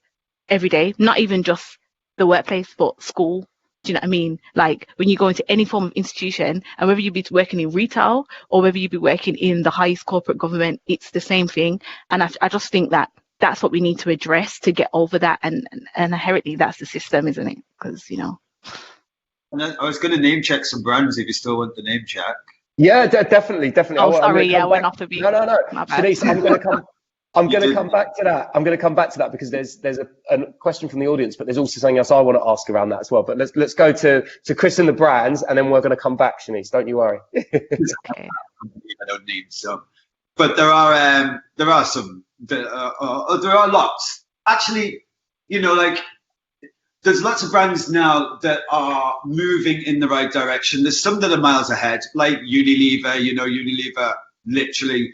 every day, not even just the workplace, but school. Do you know what I mean? Like, when you go into any form of institution, and whether you be working in retail or whether you be working in the highest corporate government, it's the same thing. And I just think that that's what we need to address to get over that. And inherently, that's the system, isn't it? Because, you know. And I was going to name check some brands if you still want the name check. Yeah, definitely. Oh, sorry, yeah, I went off the beat. No. My bad. Shanice, I'm going to come back to that. I'm going to come back to that because there's a question from the audience, but there's also something else I want to ask around that as well. But let's go to Chris and the brands, and then we're going to come back, Shanice. Don't you worry. Okay. I don't need some, but there are some. There are lots. Actually, you know, like, there's lots of brands now that are moving in the right direction. There's some that are miles ahead, like Unilever. You know, Unilever literally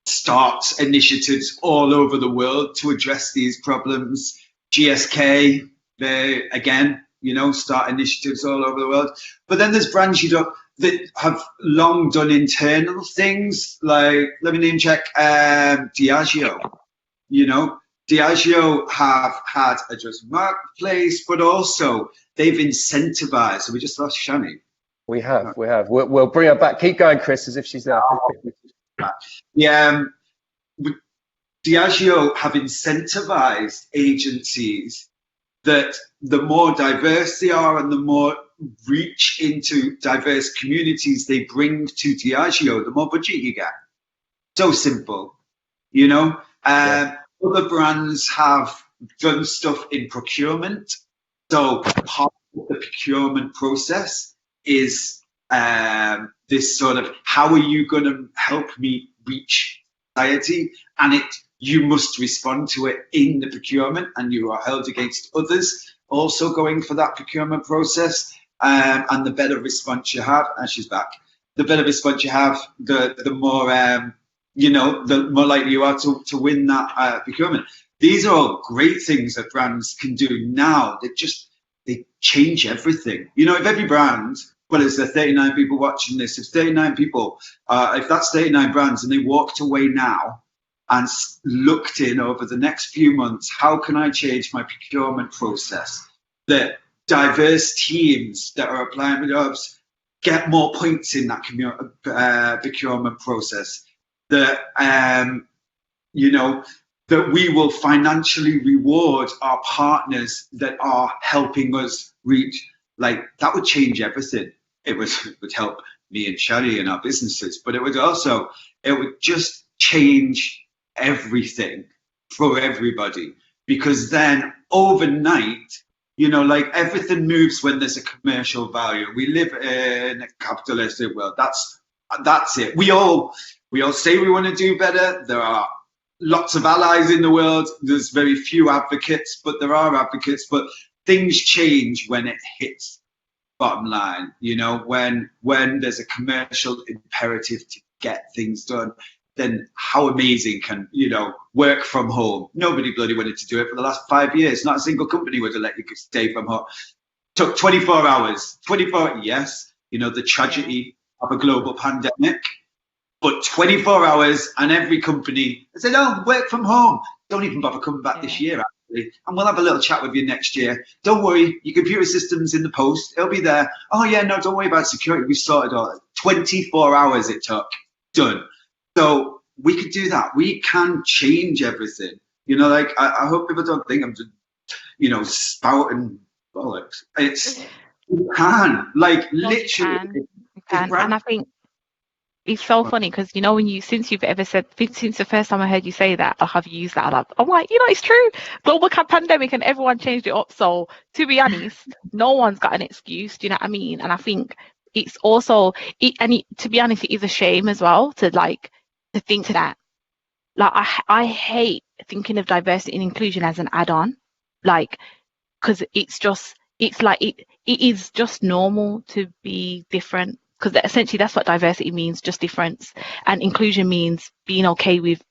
starts initiatives all over the world to address these problems. GSK, they again, you know, start initiatives all over the world. But then there's brands, you know, that have long done internal things, like, let me name check, Diageo. You know, Diageo have had a just marketplace, but also they've incentivized. So we just lost Shani. We have. We'll bring her back. Keep going, Chris, as if she's there. Yeah, Diageo have incentivized agencies that the more diverse they are and the more reach into diverse communities they bring to Diageo, the more budget you get. So simple, you know. Other brands have done stuff in procurement. So part of the procurement process is this sort of, how are you going to help me reach society? And you must respond to it in the procurement, and you are held against others also going for that procurement process. And the better response you have, and she's back, the better response you have, the more, you know, the more likely you are to win that procurement. These are all great things that brands can do now. They change everything. You know, if every brand, well, is there 39 people watching this? If 39 people, if that's 39 brands, and they walked away now and looked in over the next few months, how can I change my procurement process? The diverse teams that are applying for jobs get more points in that procurement process. That you know, that we will financially reward our partners that are helping us reach. Like, that would change everything. It would help me and Shadi and our businesses, but it would just change everything for everybody, because then overnight, you know, like, everything moves when there's a commercial value. We live in a capitalistic world. That's it. We all say we want to do better. There are lots of allies in the world. There's very few advocates, but there are advocates. But things change when it hits bottom line. You know, when there's a commercial imperative to get things done, then how amazing can, you know, work from home? Nobody bloody wanted to do it for the last 5 years. Not a single company would have let you stay from home. Took 24 hours. 24, yes. You know, the tragedy of a global pandemic. But 24 hours, and every company said, oh, work from home. Don't even bother coming back this year, actually. And we'll have a little chat with you next year. Don't worry, your computer system's in the post. It'll be there. Oh, yeah, no, don't worry about security. We sorted all that. 24 hours it took. Done. So we could do that. We can change everything. You know, like, I hope people don't think I'm just, you know, spouting bollocks. You can. Like, literally. You can. And I think It's so funny because you know since the first time I heard you say that, I have used that. I'm like, it's true. Global pandemic and everyone changed it up. So to be honest, no one's got an excuse. Do you know what I mean? And I think it's also to be honest, it is a shame as well to think that. Like I hate thinking of diversity and inclusion as an add-on, because it is just normal to be different, because essentially that's what diversity means, just difference, and inclusion means being okay with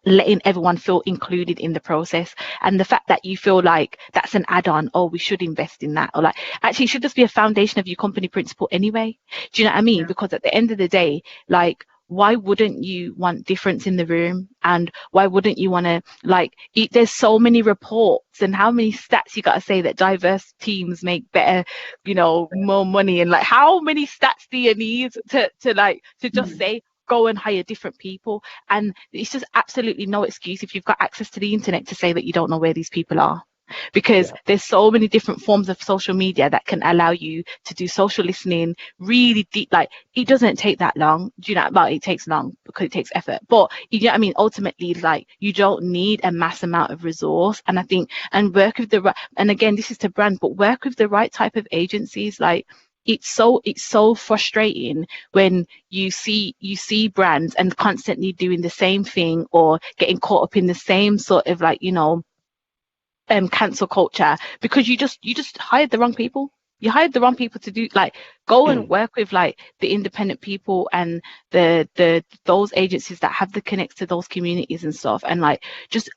letting everyone feel included in the process. And the fact that you feel like that's an add-on, we should invest in that, or actually it should just be a foundation of your company principle anyway. Do you know what I mean? Yeah. Because at the end of the day, why wouldn't you want difference in the room? And why wouldn't you want to, there's so many reports and how many stats you got to say that diverse teams make better, more money, and how many stats do you need to just say go and hire different people? And it's just absolutely no excuse if you've got access to the internet to say that you don't know where these people are, because there's so many different forms of social media that can allow you to do social listening really deep. It doesn't take that long. Do you know? Well, it takes long because it takes effort, but you know what I mean? Ultimately, you don't need a mass amount of resource. And I think, and work with the right, and again, this is to brand, but work with the right type of agencies. It's so frustrating when you see brands and constantly doing the same thing or getting caught up in the same sort of cancel culture, because you just hired the wrong people. You hired the wrong people to do go and work with the independent people and those agencies that have the connects to those communities and stuff. And I just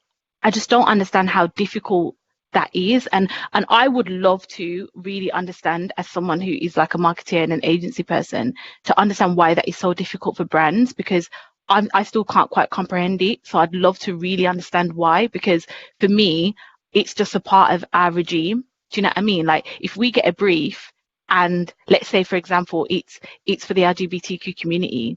don't understand how difficult that is. And I would love to really understand, as someone who is a marketeer and an agency person, to understand why that is so difficult for brands, because I still can't quite comprehend it. So I'd love to really understand why, because for me, it's just a part of our regime. Do you know what I mean? If we get a brief and let's say, for example, it's for the LGBTQ community,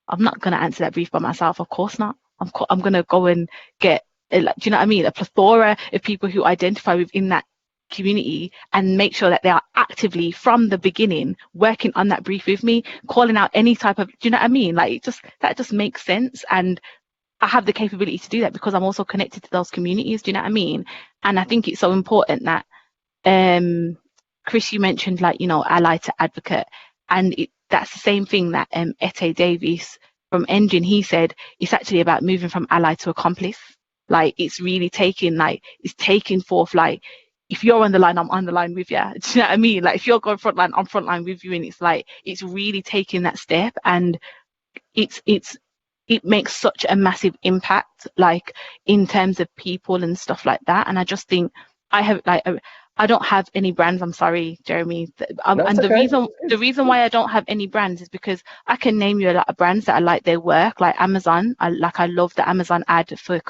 I'm not going to answer that brief by myself. Of course not. I'm going to go and get, do you know what I mean? A plethora of people who identify within that community and make sure that they are actively from the beginning working on that brief with me, calling out any type of, do you know what I mean? That just makes sense. And I have the capability to do that because I'm also connected to those communities. Do you know what I mean? And I think it's so important that, Chris, you mentioned ally to advocate, and that's the same thing that Ete Davis from Engine, he said, it's actually about moving from ally to accomplice. It's really taking forth, if you're on the line, I'm on the line with you. Do you know what I mean? If you're going front line, I'm front line with you, and it's really taking that step, and it makes such a massive impact, in terms of people and stuff like that. And I just think I don't have any brands. I'm sorry, Jeremy. And the reason why I don't have any brands is because I can name you a lot of brands that I like their work, like Amazon. I love the Amazon ad for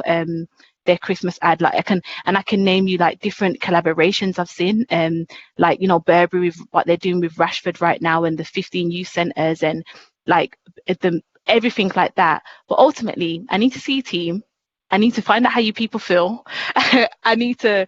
their Christmas ad. I can name you different collaborations I've seen. Burberry with what they're doing with Rashford right now, and the 15 youth centers, and everything like that. But ultimately, I need to see a team. I need to find out how you people feel. I need to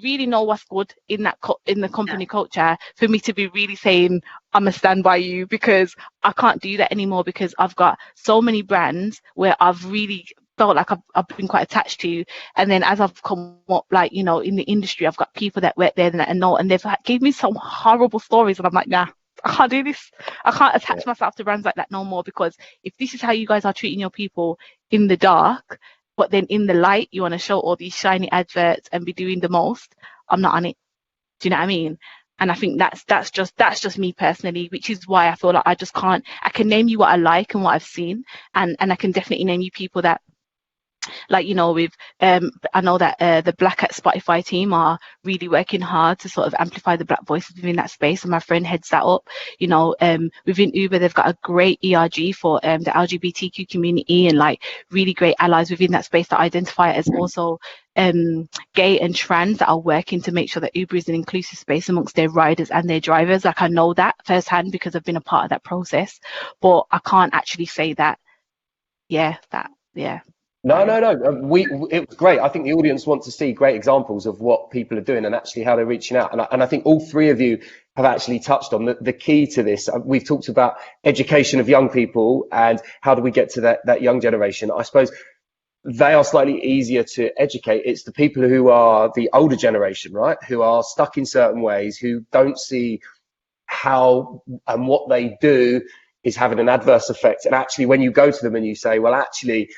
really know what's good in the company culture for me to be really saying I'm a stand by you, because I can't do that anymore, because I've got so many brands where I've really felt like I've been quite attached to, and then as I've come up in the industry, I've got people that work there and they've gave me some horrible stories, and I'm like, nah, I can't do this. I can't attach myself to brands like that no more, because if this is how you guys are treating your people in the dark, but then in the light you want to show all these shiny adverts and be doing the most, I'm not on it. Do you know what I mean? And I think that's just me personally, which is why I feel like I just can't. I can name you what I like and what I've seen, and I can definitely name you people that, with I know that the Black at Spotify team are really working hard to sort of amplify the Black voices within that space, and my friend heads that up. Within Uber, they've got a great ERG for the LGBTQ community, and really great allies within that space that identify as also gay and trans, that are working to make sure that Uber is an inclusive space amongst their riders and their drivers. I know that firsthand because I've been a part of that process, but I can't actually say that. Yeah. No, no, no. It was great. I think the audience want to see great examples of what people are doing and actually how they're reaching out. And I think all three of you have actually touched on the key to this. We've talked about education of young people and how do we get to that young generation. I suppose they are slightly easier to educate. It's the people who are the older generation, right? Who are stuck in certain ways, who don't see how and what they do is having an adverse effect. And actually, when you go to them and you say, well, actually,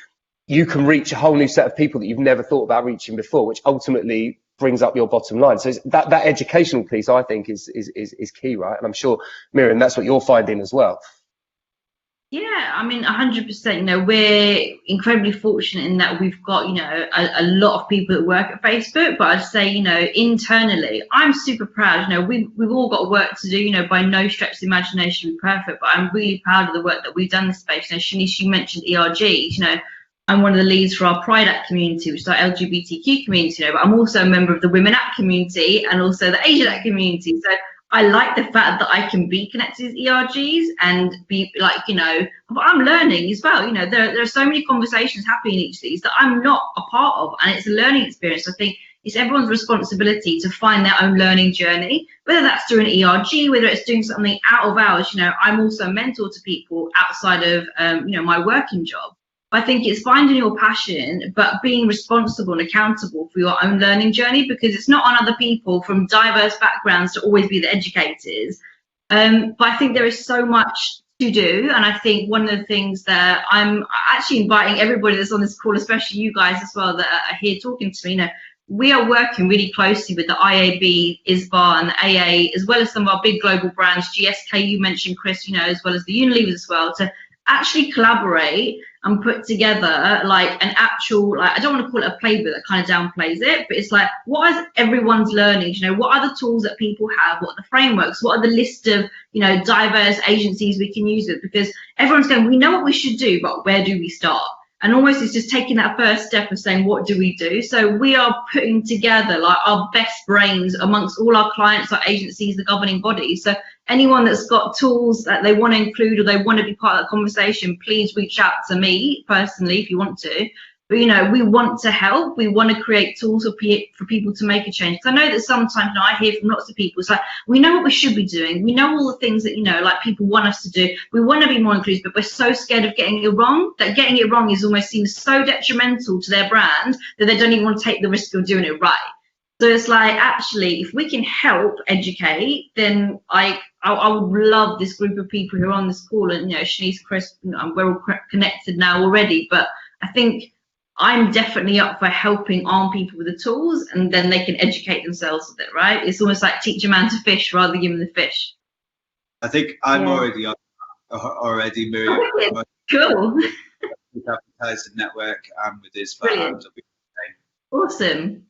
you can reach a whole new set of people that you've never thought about reaching before, which ultimately brings up your bottom line. So that educational piece, I think, is key, right? And I'm sure, Miriam, that's what you're finding as well. Yeah, I mean, 100%. You know, we're incredibly fortunate in that we've got, you know, a lot of people that work at Facebook. But I'd say, you know, internally, I'm super proud. You know, we've all got work to do. You know, by no stretch of the imagination, we're perfect. But I'm really proud of the work that we've done in this space. You know, Shanice, you mentioned ERGs. You know, I'm one of the leads for our Pride Act community, which is our LGBTQ community. You know, but I'm also a member of the Women Act community and also the Asian Act community. So I like the fact that I can be connected to ERGs and be like, you know, but I'm learning as well. You know, there are so many conversations happening in each of these that I'm not a part of, and it's a learning experience. I think it's everyone's responsibility to find their own learning journey, whether that's through an ERG, whether it's doing something out of hours. You know, I'm also a mentor to people outside of, you know, my working job. I think it's finding your passion, but being responsible and accountable for your own learning journey, because it's not on other people from diverse backgrounds to always be the educators. But I think there is so much to do. And I think one of the things that I'm actually inviting everybody that's on this call, especially you guys as well, that are here talking to me, you know, we are working really closely with the IAB, ISBA, and the AA, as well as some of our big global brands, GSK, you mentioned, Chris, you know, as well as the Unilevers as well, to actually collaborate and put together like an actual, like, I don't want to call it a playbook that kind of downplays it, but it's like, what is everyone's learning? You know, what are the tools that people have? What are the frameworks? What are the list of, you know, diverse agencies we can use it? Because everyone's going, we know what we should do, but where do we start? And almost it's just taking that first step of saying, what do we do? So we are putting together like our best brains amongst all our clients, our agencies, the governing bodies. So anyone that's got tools that they want to include or they want to be part of that conversation, please reach out to me personally if you want to. But, you know, we want to help. We want to create tools for people to make a change. Because I know that sometimes, you know, I hear from lots of people, it's like, we know what we should be doing. We know all the things that, you know, like people want us to do. We want to be more inclusive, but we're so scared of getting it wrong that getting it wrong is almost seems so detrimental to their brand that they don't even want to take the risk of doing it right. So it's like, actually, if we can help educate, then I would love this group of people who are on this call. And, you know, Shanice, Chris, you know, we're all connected now already. But I think I'm definitely up for helping arm people with the tools, and then they can educate themselves with it, right? It's almost like teach a man to fish rather than give him the fish. I think I'm already on already, Miriam. Oh, cool. With Advertising Network and with his Awesome.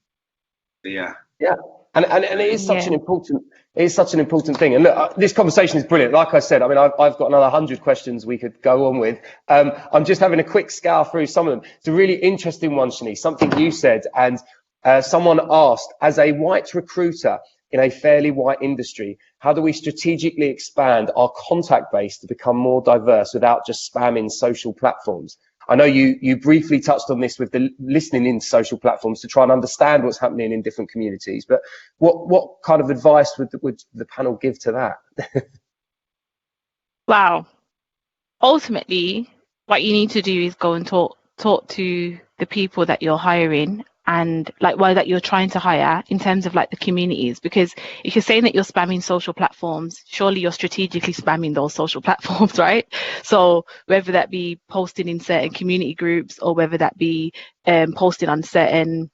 Yeah. Yeah. And it is such an important thing. And look, this conversation is brilliant. Like I said, I mean, I've got another 100 questions we could go on with. I'm just having a quick scour through some of them. It's a really interesting one, Shanice, something you said. And someone asked, as a white recruiter in a fairly white industry, how do we strategically expand our contact base to become more diverse without just spamming social platforms? I know you briefly touched on this with the listening in social platforms to try and understand what's happening in different communities, but what kind of advice would the panel give to that? Wow. Ultimately, what you need to do is go and talk to the people that you're hiring and like that you're trying to hire in terms of like the communities, because if you're saying that you're spamming social platforms, surely you're strategically spamming those social platforms, right? So whether that be posting in certain community groups or whether that be posting on certain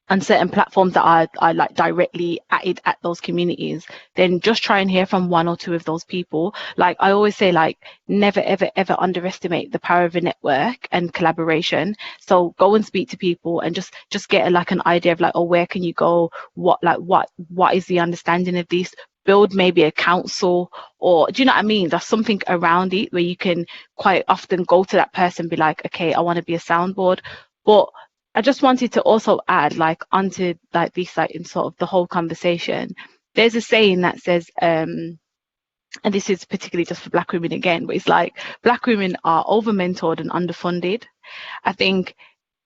platforms that are like directly at those communities, then just try and hear from one or two of those people. Like I always say, like never ever underestimate the power of a network and collaboration. So go and speak to people and just get like an idea of like, oh, where can you go, what is the understanding of this, build maybe a council, or do you know what I mean? There's something around it where you can quite often go to that person and be like, okay, I want to be a soundboard. But I just wanted to also add, like, onto like this, like in sort of the whole conversation, there's a saying that says, and this is particularly just for Black women again, but it's like Black women are over mentored and underfunded. I think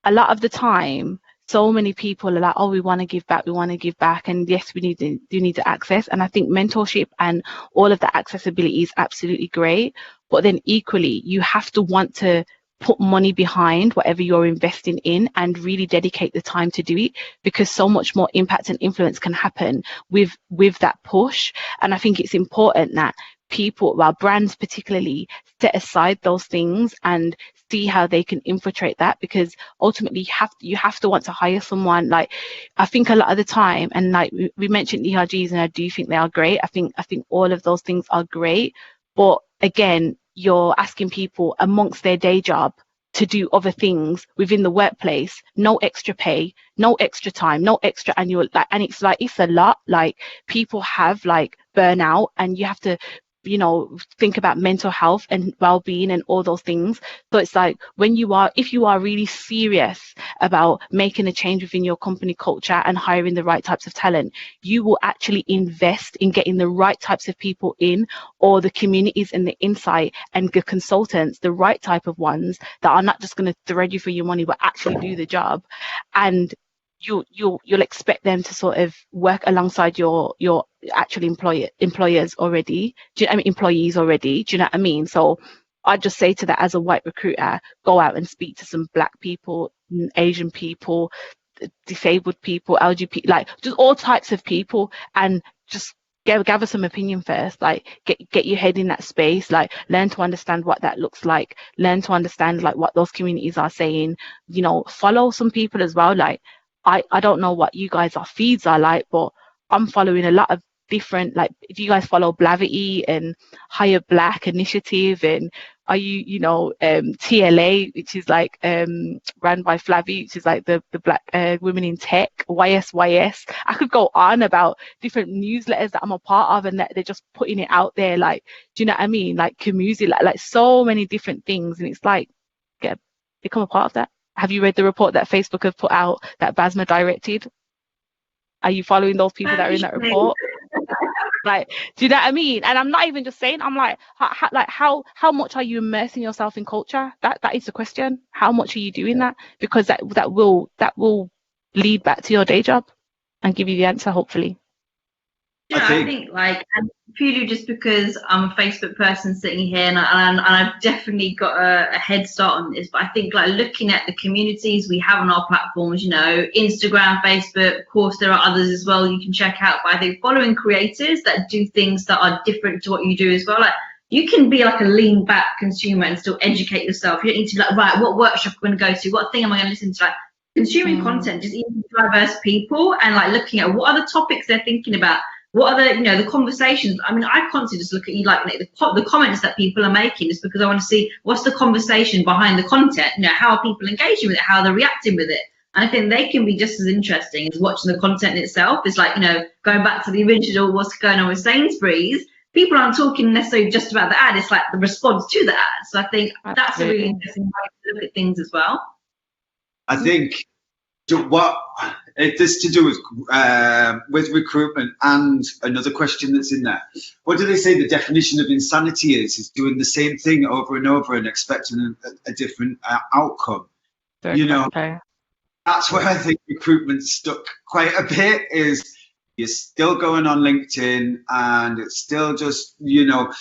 a lot of the time, so many people are like, oh, we want to give back. And yes, we do need to access. And I think mentorship and all of the accessibility is absolutely great. But then equally, you have to want to put money behind whatever you're investing in and really dedicate the time to do it, because so much more impact and influence can happen with that push. And I think it's important that people, well, brands particularly, set aside those things and see how they can infiltrate that, because ultimately you have to want to hire someone. Like, I think a lot of the time, and like we mentioned ERGs, and I do think they are great. I think all of those things are great, but again, you're asking people amongst their day job to do other things within the workplace, no extra pay, no extra time, no extra annual, like, and it's a lot. Like, people have like burnout, and you have to, you know, think about mental health and well-being and all those things. So it's like, if you are really serious about making a change within your company culture and hiring the right types of talent, you will actually invest in getting the right types of people in, or the communities and the insight and the consultants, the right type of ones that are not just going to thread you for your money but actually do the job. And you'll expect them to sort of work alongside your actual employers already. Do you know what I mean? Employees already. Do you know what I mean? So I just say to that, as a white recruiter, go out and speak to some Black people, Asian people, disabled people, LGBT, like just all types of people, and just gather some opinion first. Like, get your head in that space, like learn to understand what that looks like, learn to understand like what those communities are saying, you know, follow some people as well. Like, I don't know what you guys' feeds are like, but I'm following a lot of different, like, if you guys follow Blavity and Hire Black Initiative, and are you know, TLA, which is like ran by Flavie, which is like the Black women in tech, YSYS. I could go on about different newsletters that I'm a part of, and that they're just putting it out there. Like, do you know what I mean? Like Community, like so many different things, and it's like, become a part of that. Have you read the report that Facebook have put out that BASMA directed? Are you following those people that are in that report? Like, do you know what I mean? And I'm not even just saying, I'm like, how much are you immersing yourself in culture? That is the question. How much are you doing that? Because that will lead back to your day job and give you the answer, hopefully. Yeah, I think like, and purely just because I'm a Facebook person sitting here, and I've definitely got a head start on this, but I think like looking at the communities we have on our platforms, you know, Instagram, Facebook, of course there are others as well you can check out, but I think following creators that do things that are different to what you do as well, like you can be like a lean back consumer and still educate yourself. You don't need to be like, right, what workshop am I going to go to? What thing am I going to listen to? Like, consuming content, just even diverse people, and like looking at what are the topics they're thinking about. What are the, you know, the conversations? I mean, I constantly just look at you like the comments that people are making, just because I want to see what's the conversation behind the content. You know, how are people engaging with it? How they're reacting with it? And I think they can be just as interesting as watching the content itself. It's like, you know, going back to the original, what's going on with Sainsbury's. People aren't talking necessarily just about the ad. It's like the response to the ad. So I think that's a really interesting way to look at things as well. I think what it is to do with recruitment, and another question that's in there. What do they say the definition of insanity is doing the same thing over and over and expecting a different outcome. You know, that's where I think recruitment's stuck quite a bit, is you're still going on LinkedIn and it's still just, you know,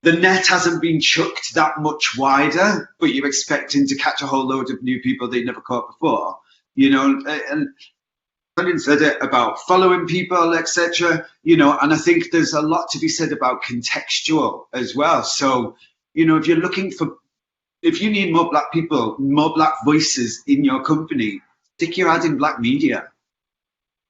the net hasn't been chucked that much wider, but you're expecting to catch a whole load of new people that you never caught before. You know, and Brendan said it about following people, etc. You know, and I think there's a lot to be said about contextual as well. So, you know, if you need more Black people, more Black voices in your company, stick your ad in Black media.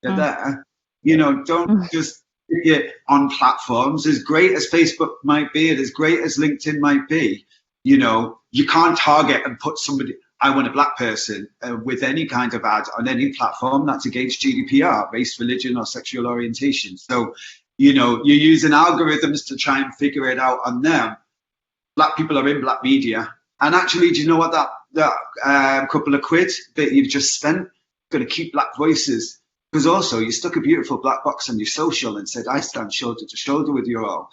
They're there. You know, don't just stick it on platforms. As great as Facebook might be, and as great as LinkedIn might be, you know, you can't target and put somebody, I want a Black person with any kind of ad on any platform that's against GDPR, race, religion, or sexual orientation. So, you know, you're using algorithms to try and figure it out on them. Black people are in Black media. And actually, do you know what, that couple of quid that you've just spent, going to keep Black voices? Because also you stuck a beautiful black box on your social and said, I stand shoulder to shoulder with you all.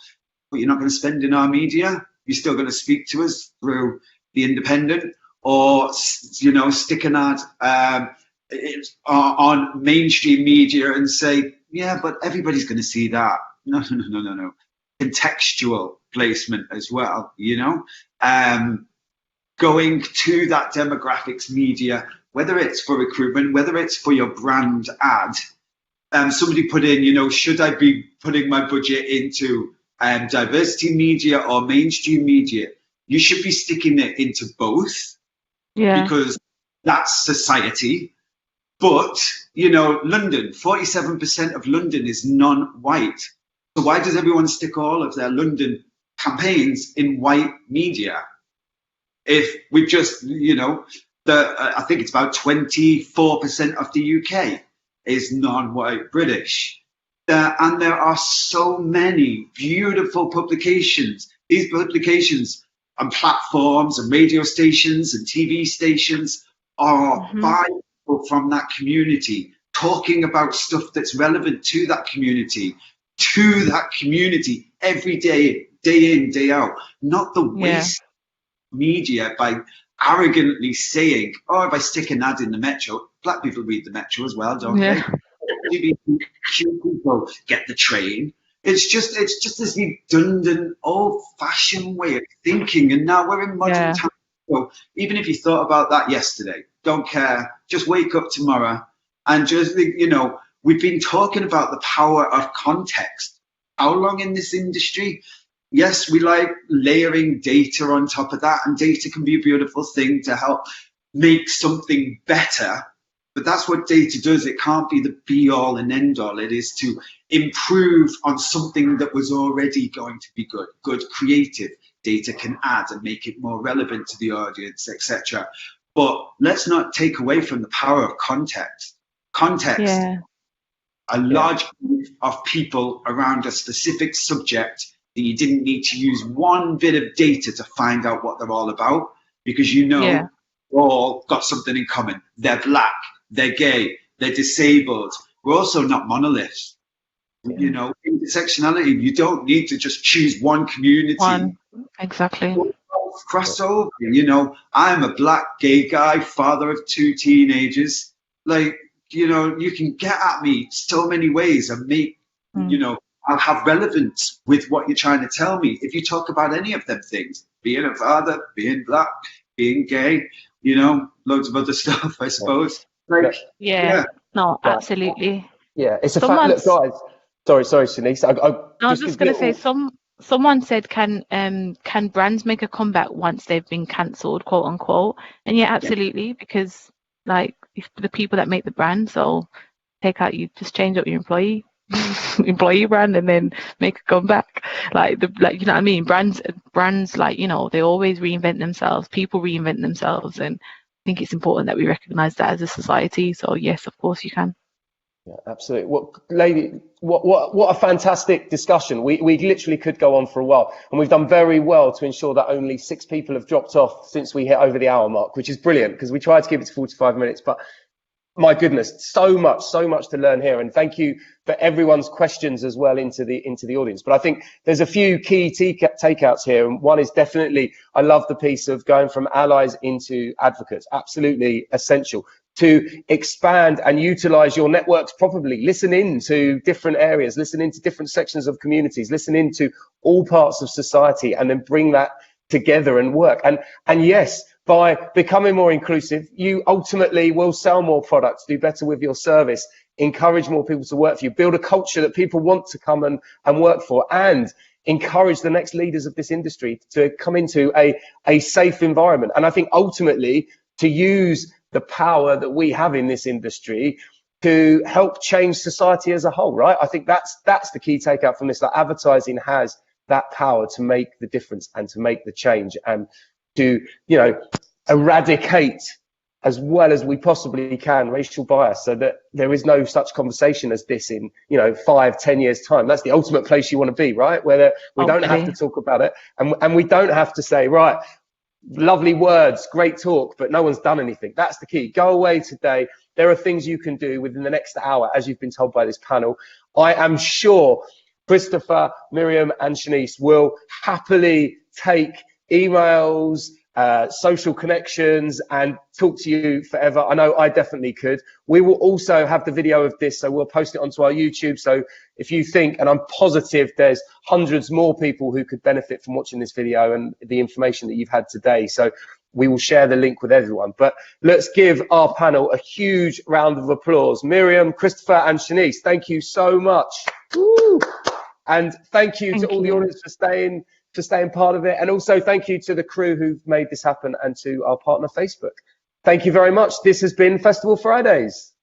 But you're not going to spend in our media. You're still going to speak to us through The Independent, or stick an ad on mainstream media and say, yeah, but everybody's going to see that. No. Contextual placement as well, going to that demographics media, whether it's for recruitment, whether it's for your brand ad. Somebody put in, should I be putting my budget into diversity media or mainstream media? You should be sticking it into both, because that's society. But, London, 47% of London is non-white. So why does everyone stick all of their London campaigns in white media? If we just, I think it's about 24% of the UK is non-white British. And there are so many beautiful publications. These publications on platforms and radio stations and TV stations are by people from that community, talking about stuff that's relevant to that community every day, day in, day out. Not the waste media by arrogantly saying, oh, if I stick an ad in the Metro, black people read the Metro as well, don't they? LGBTQ people get the train. It's just this redundant, old-fashioned way of thinking, and now we're in modern times. So even if you thought about that yesterday, don't care. Just wake up tomorrow and just think, we've been talking about the power of context. How long in this industry? Yes, we like layering data on top of that, and data can be a beautiful thing to help make something better. But that's what data does. It can't be the be all and end all. It is to improve on something that was already going to be good. Good creative data can add and make it more relevant to the audience, etc. But let's not take away from the power of context. A large group of people around a specific subject that you didn't need to use one bit of data to find out what they're all about, because they've all got something in common. They're black, they're gay, they're disabled. We're also not monoliths. Intersectionality, you don't need to just choose one community. Exactly. Cross over. I'm a black gay guy, father of 2 teenagers. You can get at me so many ways and make, I'll have relevance with what you're trying to tell me. If you talk about any of them things, being a father, being black, being gay, loads of other stuff, I suppose. No, absolutely. Yeah, it's a fact. Look, guys, sorry, Shanice. I was just going to say, someone said, can brands make a comeback once they've been cancelled, quote unquote? And absolutely, because if the people that make the brand, so you just change up your employee brand and then make a comeback. You know what I mean? Brands they always reinvent themselves. People reinvent themselves, and I think it's important that we recognise that as a society. So yes, of course you can. Yeah, absolutely. What a fantastic discussion. We literally could go on for a while, and we've done very well to ensure that only 6 people have dropped off since we hit over the hour mark, which is brilliant because we tried to keep it to 45 minutes. But my goodness, so much to learn here, and thank you for everyone's questions as well into the audience. But I think there's a few key takeouts here, and one is definitely, I love the piece of going from allies into advocates. Absolutely essential to expand and utilize your networks properly. Listen into different areas, listen into different sections of communities, listen into all parts of society, and then bring that together and work. And yes, by becoming more inclusive, you ultimately will sell more products, do better with your service, encourage more people to work for you, build a culture that people want to come and work for, and encourage the next leaders of this industry to come into a safe environment. And I think ultimately to use the power that we have in this industry to help change society as a whole, right? I think that's the key takeout from this, that advertising has that power to make the difference and to make the change and to, eradicate as well as we possibly can racial bias, so that there is no such conversation as this in 5-10 years time. That's the ultimate place you want to be, right? Where we don't have to talk about it, and we don't have to say, right, lovely words, great talk, but no one's done anything. That's the key. Go away today. There are things you can do within the next hour, as you've been told by this panel. I am sure Christopher, Miriam and Shanice will happily take emails, social connections and talk to you forever. I know I definitely could. We will also have the video of this, so we'll post it onto our YouTube. So if you think, and I'm positive there's hundreds more people who could benefit from watching this video and the information that you've had today. So we will share the link with everyone. But let's give our panel a huge round of applause. Miriam, Christopher, and Shanice, thank you so much. Woo! And thank you to all the audience for staying part of it. And also thank you to the crew who've made this happen and to our partner Facebook. Thank you very much. This has been Festival Fridays.